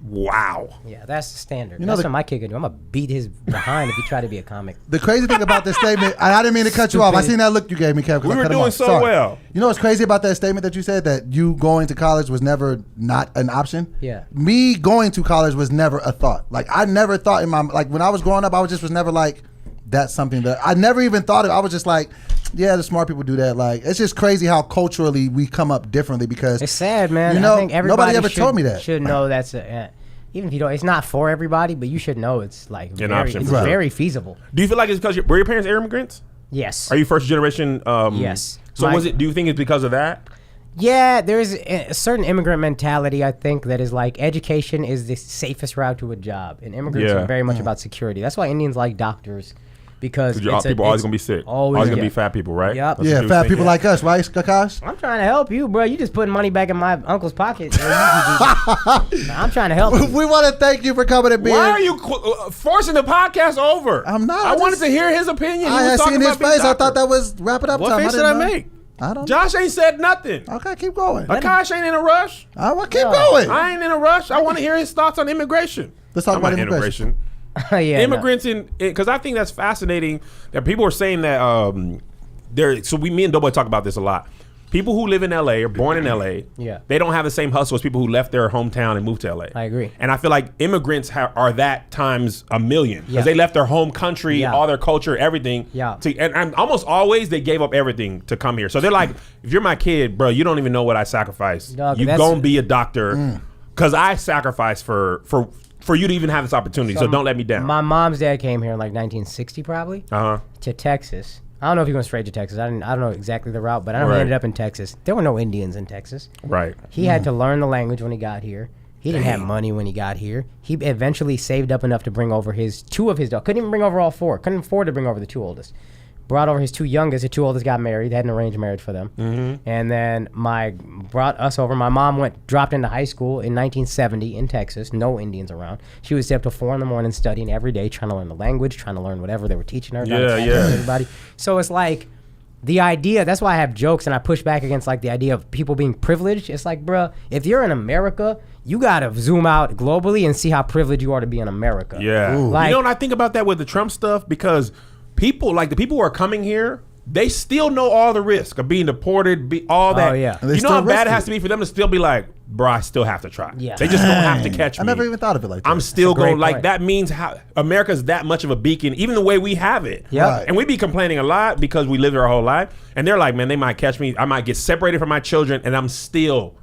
Wow. Yeah, that's the standard. You know That's the- what my kid could do. I'm gonna beat his behind if he try to be a comic. The crazy thing about this statement, and I didn't mean to cut you off. I seen that look you gave me, Kev. 'cause We I were cut him doing off. so Sorry. well. You know what's crazy about that statement that you said, that you going to college was never not an option? Yeah. Me going to college was never a thought. Like, I never thought in my, like, when I was growing up, I was never like, that's something that I never even thought of. I was just like, yeah, the smart people do that. Like, it's just crazy how culturally we come up differently because It's sad, man. You know, I think everybody nobody ever should, told me that. Should know that's even if you don't. It's not for everybody, but you should know it's like An very, option it's for sure. very feasible. Do you feel like it's because were your parents immigrants? Yes. Are you first generation? Yes. So My- was it? Do you think it's because of that? Yeah, there's a certain immigrant mentality, I think, that is like education is the safest route to a job. And immigrants Yeah. are very much about security. That's why Indians like doctors, because Because people always gonna be sick. Always gonna be fat people, right? Yep. That's yeah, what you fat think. people like us, right, Akash? I'm trying to help you, bro. You just putting money back in my uncle's pocket. I'm trying to help you. We want to thank you for coming and being. Why are you forcing the podcast over? I'm not. I I wanted just- to hear his opinion. I He was had talking seen his about being face. I doctor. thought that was wrap it up What time. face did didn't I know. make? I don't know. Josh ain't said nothing. Okay, keep going. Akash ain't in a rush. I will keep going. I ain't in a rush. I want to hear his thoughts on immigration. Let's talk I'm about not immigration. Yeah, Immigrants in, because I think that's fascinating that people are saying that me and Doughboy talk about this a lot. People who live in LA or born in LA, Yeah. they don't have the same hustle as people who left their hometown and moved to LA. I agree. And I feel like immigrants are that times a million because Yeah. they left their home country, Yeah. all their culture, everything. Yeah. And almost always they gave up everything to come here. So they're like, if you're my kid, bro, you don't even know what I sacrificed. Dog, You that's- gonna be a doctor because I sacrificed for you to even have this opportunity. So don't let me down. My mom's dad came here in like 1960, probably, Uh-huh. to Texas. I don't know if he went straight to Texas. I don't know exactly the route, but I know Right. he ended up in Texas. There were no Indians in Texas. Right. He had to learn the language when he got here. He didn't have money when he got here. He eventually saved up enough to bring over two of his daughters. Couldn't even bring over all four. Couldn't afford to bring over the two oldest. Brought over his two youngest. The two oldest got married. They had an arranged marriage for them. And then brought us over. My mom dropped into high school in 1970 in Texas. No Indians around. She would stay up till 4 a.m. studying every day, trying to learn the language, trying to learn whatever they were teaching her. trying to Yeah, catch yeah. up with everybody. So it's like the idea. That's why I have jokes and I push back against like the idea of people being privileged. It's like, bruh, if you're in America, you gotta zoom out globally and see how privileged you are to be in America. Yeah. Like- you know what I think about that with the Trump stuff? Because people, like the people who are coming here they still know all the risk of being deported, all that. Oh, yeah. And they You know how still bad risk it has it. to be for them to still be like, bro, I still have to try. Yeah. They just don't have to catch me. I never even thought of it like that. I'm still great going, like, point. that means how America's that much of a beacon, even the way we have it. Yep. Right. And we be complaining a lot because we lived our whole life. And they're like, man, they might catch me. I might get separated from my children, and I'm still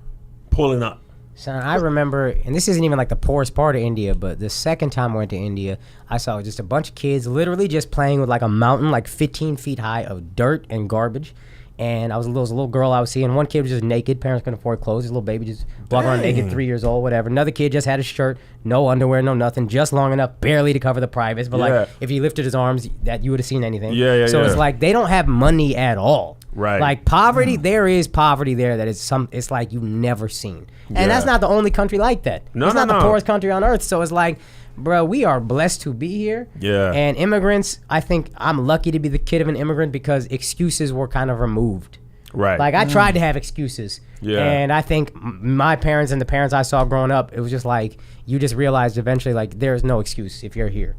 pulling up. Son, I remember, and this isn't even like the poorest part of India, but the second time I went to India, I saw just a bunch of kids literally just playing with like a mountain, like 15 feet high of dirt and garbage. And there was a little girl I was seeing. One kid was just naked. Parents couldn't afford clothes. His little baby just walking around naked, 3 years old, whatever. Another kid just had a shirt, no underwear, no nothing, just long enough, barely to cover the privates. But Yeah. like, if he lifted his arms, that you would have seen anything. Yeah, So it's yeah. like they don't have money at all. Right. Like poverty, there is poverty there that is it's like you've never seen. And Yeah. that's not the only country like that. No, it's no, not the no. poorest country on earth. So it's like, bro, we are blessed to be here. Yeah. And immigrants, I think I'm lucky to be the kid of an immigrant because excuses were kind of removed. Right. Like I tried to have excuses. Yeah. And I think my parents and the parents I saw growing up, it was just like you just realized eventually like there's no excuse if you're here.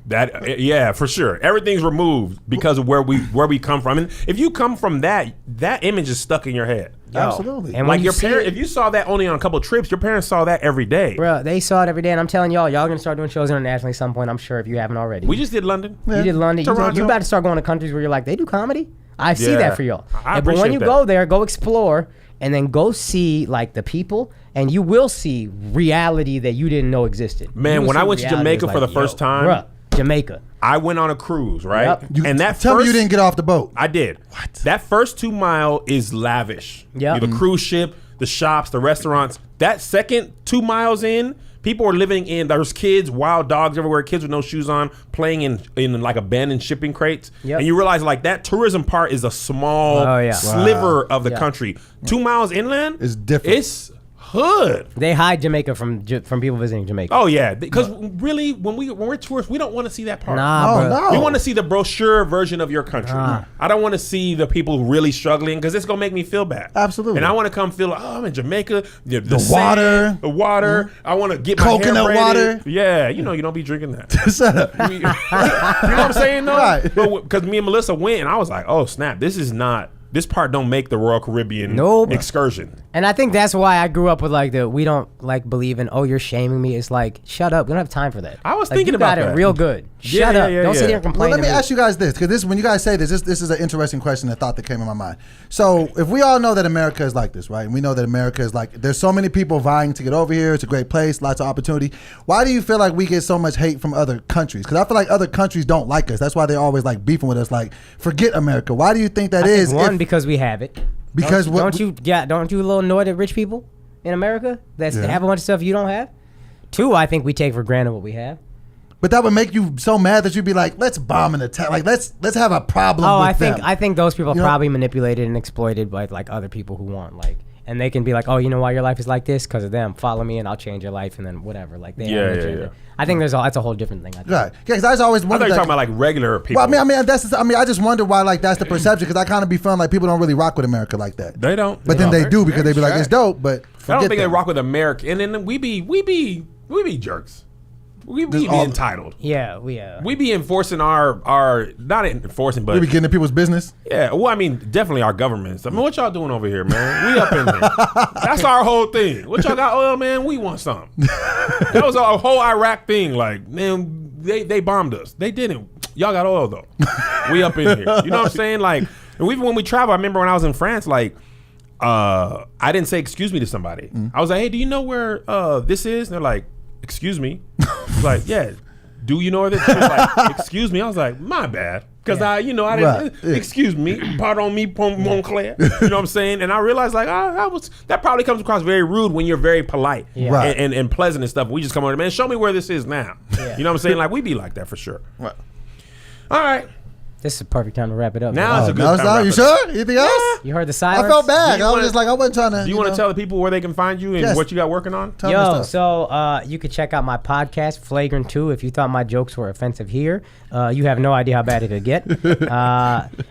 That yeah, for sure. Everything's removed because of where we come from. And if you come from that image is stuck in your head. Yo. Absolutely. And Like when your you see parents, it, if you saw that only on a couple of trips, your parents saw that every day. bro, they saw it every day, and I'm telling y'all gonna start doing shows internationally at some point. I'm sure if you haven't already. We just did London. You did London. Toronto. You're about to start going to countries where you're like, they do comedy? I see Yeah. that for y'all. I But when appreciate you that. go there, go explore, and then go see like the people, and you will see reality that you didn't know existed. You Man, will when see I went to reality Jamaica that's for the like, first yo, time, bruh, Jamaica. I went on a cruise, right? Yep. And that Tell first, me you didn't get off the boat. I did. What? That first 2 mile is lavish. Yep. The cruise ship, the shops, the restaurants. That second 2 miles in, people are living in, there's kids, wild dogs everywhere, kids with no shoes on, playing in like abandoned shipping crates. Yep. And you realize like that tourism part is a small Oh, yeah. sliver of the Yeah. country. 2 miles inland It's different. It's hood. They hide Jamaica from people visiting Jamaica. Oh yeah, because really, when we're tourists, we don't want to see that part. Nah, Oh, bro. no. We want to see the brochure version of your country. I don't want to see the people really struggling because it's gonna make me feel bad. Absolutely. And I want to come feel like, oh, I'm in Jamaica. The water. the water. I want to get my Coconut hair braided. water. Yeah, you don't be drinking that. Shut up. you know what I'm saying though? Right. Because me and Melissa went, and I was like, oh snap, this part don't make the Royal Caribbean Nope. excursion. And I think that's why I grew up with like we don't like believe in, oh, you're shaming me. It's like, shut up. We don't have time for that. I was Like, thinking you got about it that. real good. Yeah, Shut yeah, up. yeah, Don't sit yeah. here and Well, complain let to me me. ask you guys this, because when you guys say this is an interesting question, a thought that came in my mind. So if we all know that America is like this, right? And we know that America is like, there's so many people vying to get over here. It's a great place, lots of opportunity. Why do you feel like we get so much hate from other countries? Because I feel like other countries don't like us. That's why they're always like beefing with us. Like, forget America. Why do you think that I think is? one, if- because we have it. because don't you a little annoyed at rich people in America that Yeah. have a bunch of stuff you don't have? Two, I think we take for granted what we have. But that would make you so mad that you'd be like, let's bomb and attack. Like, let's have a problem. Oh, with them. I think those people are You know- probably manipulated and exploited by like other people who want like, and they can be like, oh, you know why your life is like this? Because of them. Follow me and I'll change your life, and then whatever. Like they have an Yeah, agenda. yeah. I think that's a whole different thing. I think. Right. Yeah, because I was always I wondering. thought you were like, talking about like regular people. well, I just wonder why like that's the perception, because I kind of be feeling like people don't really rock with America like that. They don't. But then they do, because they be like, Right. it's dope, but I don't forget think they that. rock with America, and then we be jerks. We be all- entitled. Yeah, We be enforcing our not enforcing, but We be getting in people's business. yeah. Well, I mean, definitely our governments. I mean, what y'all doing over here, man? We up in here. That's our whole thing. What y'all got oil, man? We want something. That was a whole Iraq thing. Like, man, they bombed us. They didn't. Y'all got oil though. We up in here. You know what I'm saying? Like, and even when we travel, I remember when I was in France, like. I didn't say excuse me to somebody. I was like, hey, do you know where this is? And they're like, excuse me. I was like, yeah. Do you know where this is? She was like, excuse me. I was like, my bad. Because I didn't, Right. Yeah. excuse me, pardon me, Montclair. You know what I'm saying? And I realized like, that probably comes across very rude when you're very polite Right. and pleasant and stuff. We just come over, man, show me where this is now. Yeah. You know what I'm saying? Like, we be like that for sure. Right. All right. This is a perfect time to wrap it up. Now it's a good Now time. it's to you wrap it up. sure? Anything else? You heard the I silence? felt bad. Do you I was wanna- just like, I wasn't trying to. Do you want to tell the people where they can find you and Yes. what you got working on? Tell me Yo, stuff. so you can check out my podcast, Flagrant 2. If you thought my jokes were offensive here, you have no idea how bad it could get.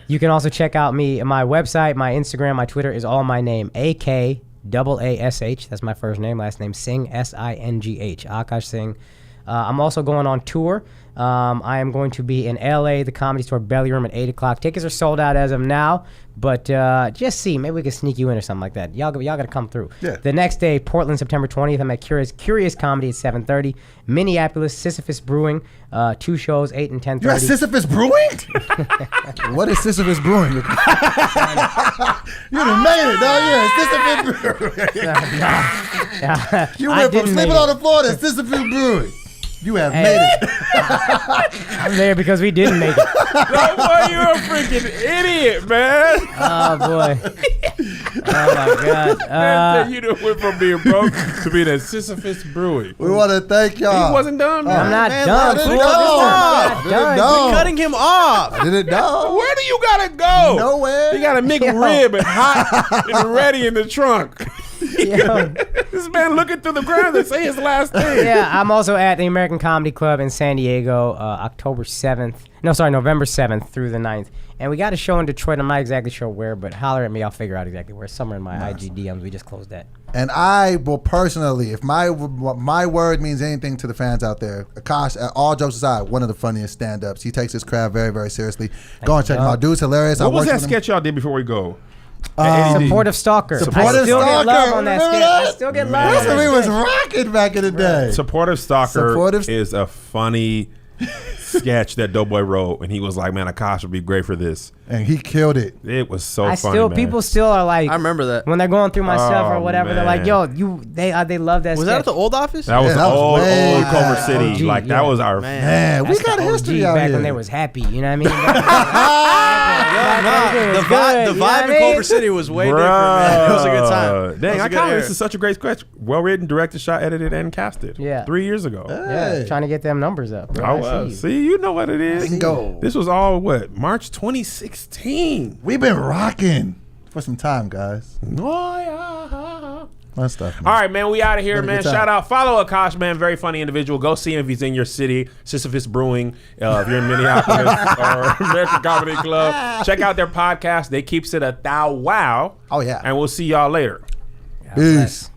You can also check out my website, my Instagram, my Twitter is all my name, AKAASH. That's my first name, last name Singh, Singh. Akaash Singh. I'm also going on tour I am going to be in LA, the Comedy Store Belly Room at 8 o'clock. Tickets are sold out as of now, but just see. Maybe we can sneak you in or something like that. Y'all got to come through. Yeah. The next day, Portland, September 20th, I'm at Curious Comedy at 7:30. Minneapolis, Sisyphus Brewing, 2 shows, 8 and 10:30. You're at Sisyphus Brewing? What is Sisyphus Brewing? You done made it, dog. Yeah, Sisyphus Brewing. You went from sleeping on the floor to Sisyphus Brewing. You have made it. I'm there because we didn't make it. No, boy, you're a freaking idiot, man. Oh, boy. Oh, my God. You done went from being broke to being at Sisyphus Brewing. We want to thank y'all. He wasn't done, man. I'm not Man, done. let it fool. go. I'm not done. We're cutting him off. I didn't know. Where do you gotta go? Nowhere. You got a McRib and hot and ready in the trunk. Yo. This man looking through the ground and say his last thing. Yeah, I'm also at the American Comedy Club in San Diego, November 7th through the 9th. And we got a show in Detroit. I'm not exactly sure where, but holler at me. I'll figure out exactly where. Somewhere in my IG DMs. We just closed that. And I will personally, if my word means anything to the fans out there, Akash, all jokes aside, one of the funniest stand-ups. He takes his craft very, very seriously. Go and check him out. Dude's hilarious. What was that sketch y'all did before we go? Supportive Stalker. Supportive I still Stalker. get love on that Remember sketch. that? I still get love. That's on when that we was sketch. rocking back in the day. Supportive Stalker Supportive- is a funny sketch that Doughboy wrote, and he was like, "Man, Akash would be great for this." And he killed it. It was so I funny. still, man. people still are like, I remember that. when they're going through my stuff or Oh, whatever, they're like, man. yo, they love that Was sketch. that at the old office? That was Yeah, the that was old way Culver back. City. OG, Like that yeah. was our Man, we That's got the a history OG out back here. when they was happy, you know what I mean? The vibe in Culver City was way different, man. It was a good time. Dang, It was I a good can't. era. This is such a great sketch. Well written, directed, shot, edited, and casted. Yeah. 3 years ago. Yeah, trying to get them numbers up. Bro. I I was. see you. See, you know what it is. Bingo. This was all what March 2016. We've been rocking for some time, guys. Oh, yeah. Fun stuff, man. All right, man. We out of here, Had a man. good time. Shout out. Follow Akash, man. Very funny individual. Go see him if he's in your city. Sisyphus Brewing. If you're in Minneapolis or American Comedy Club. Check out their podcast. They keeps it a thou wow. Oh, yeah. And we'll see y'all later. Peace.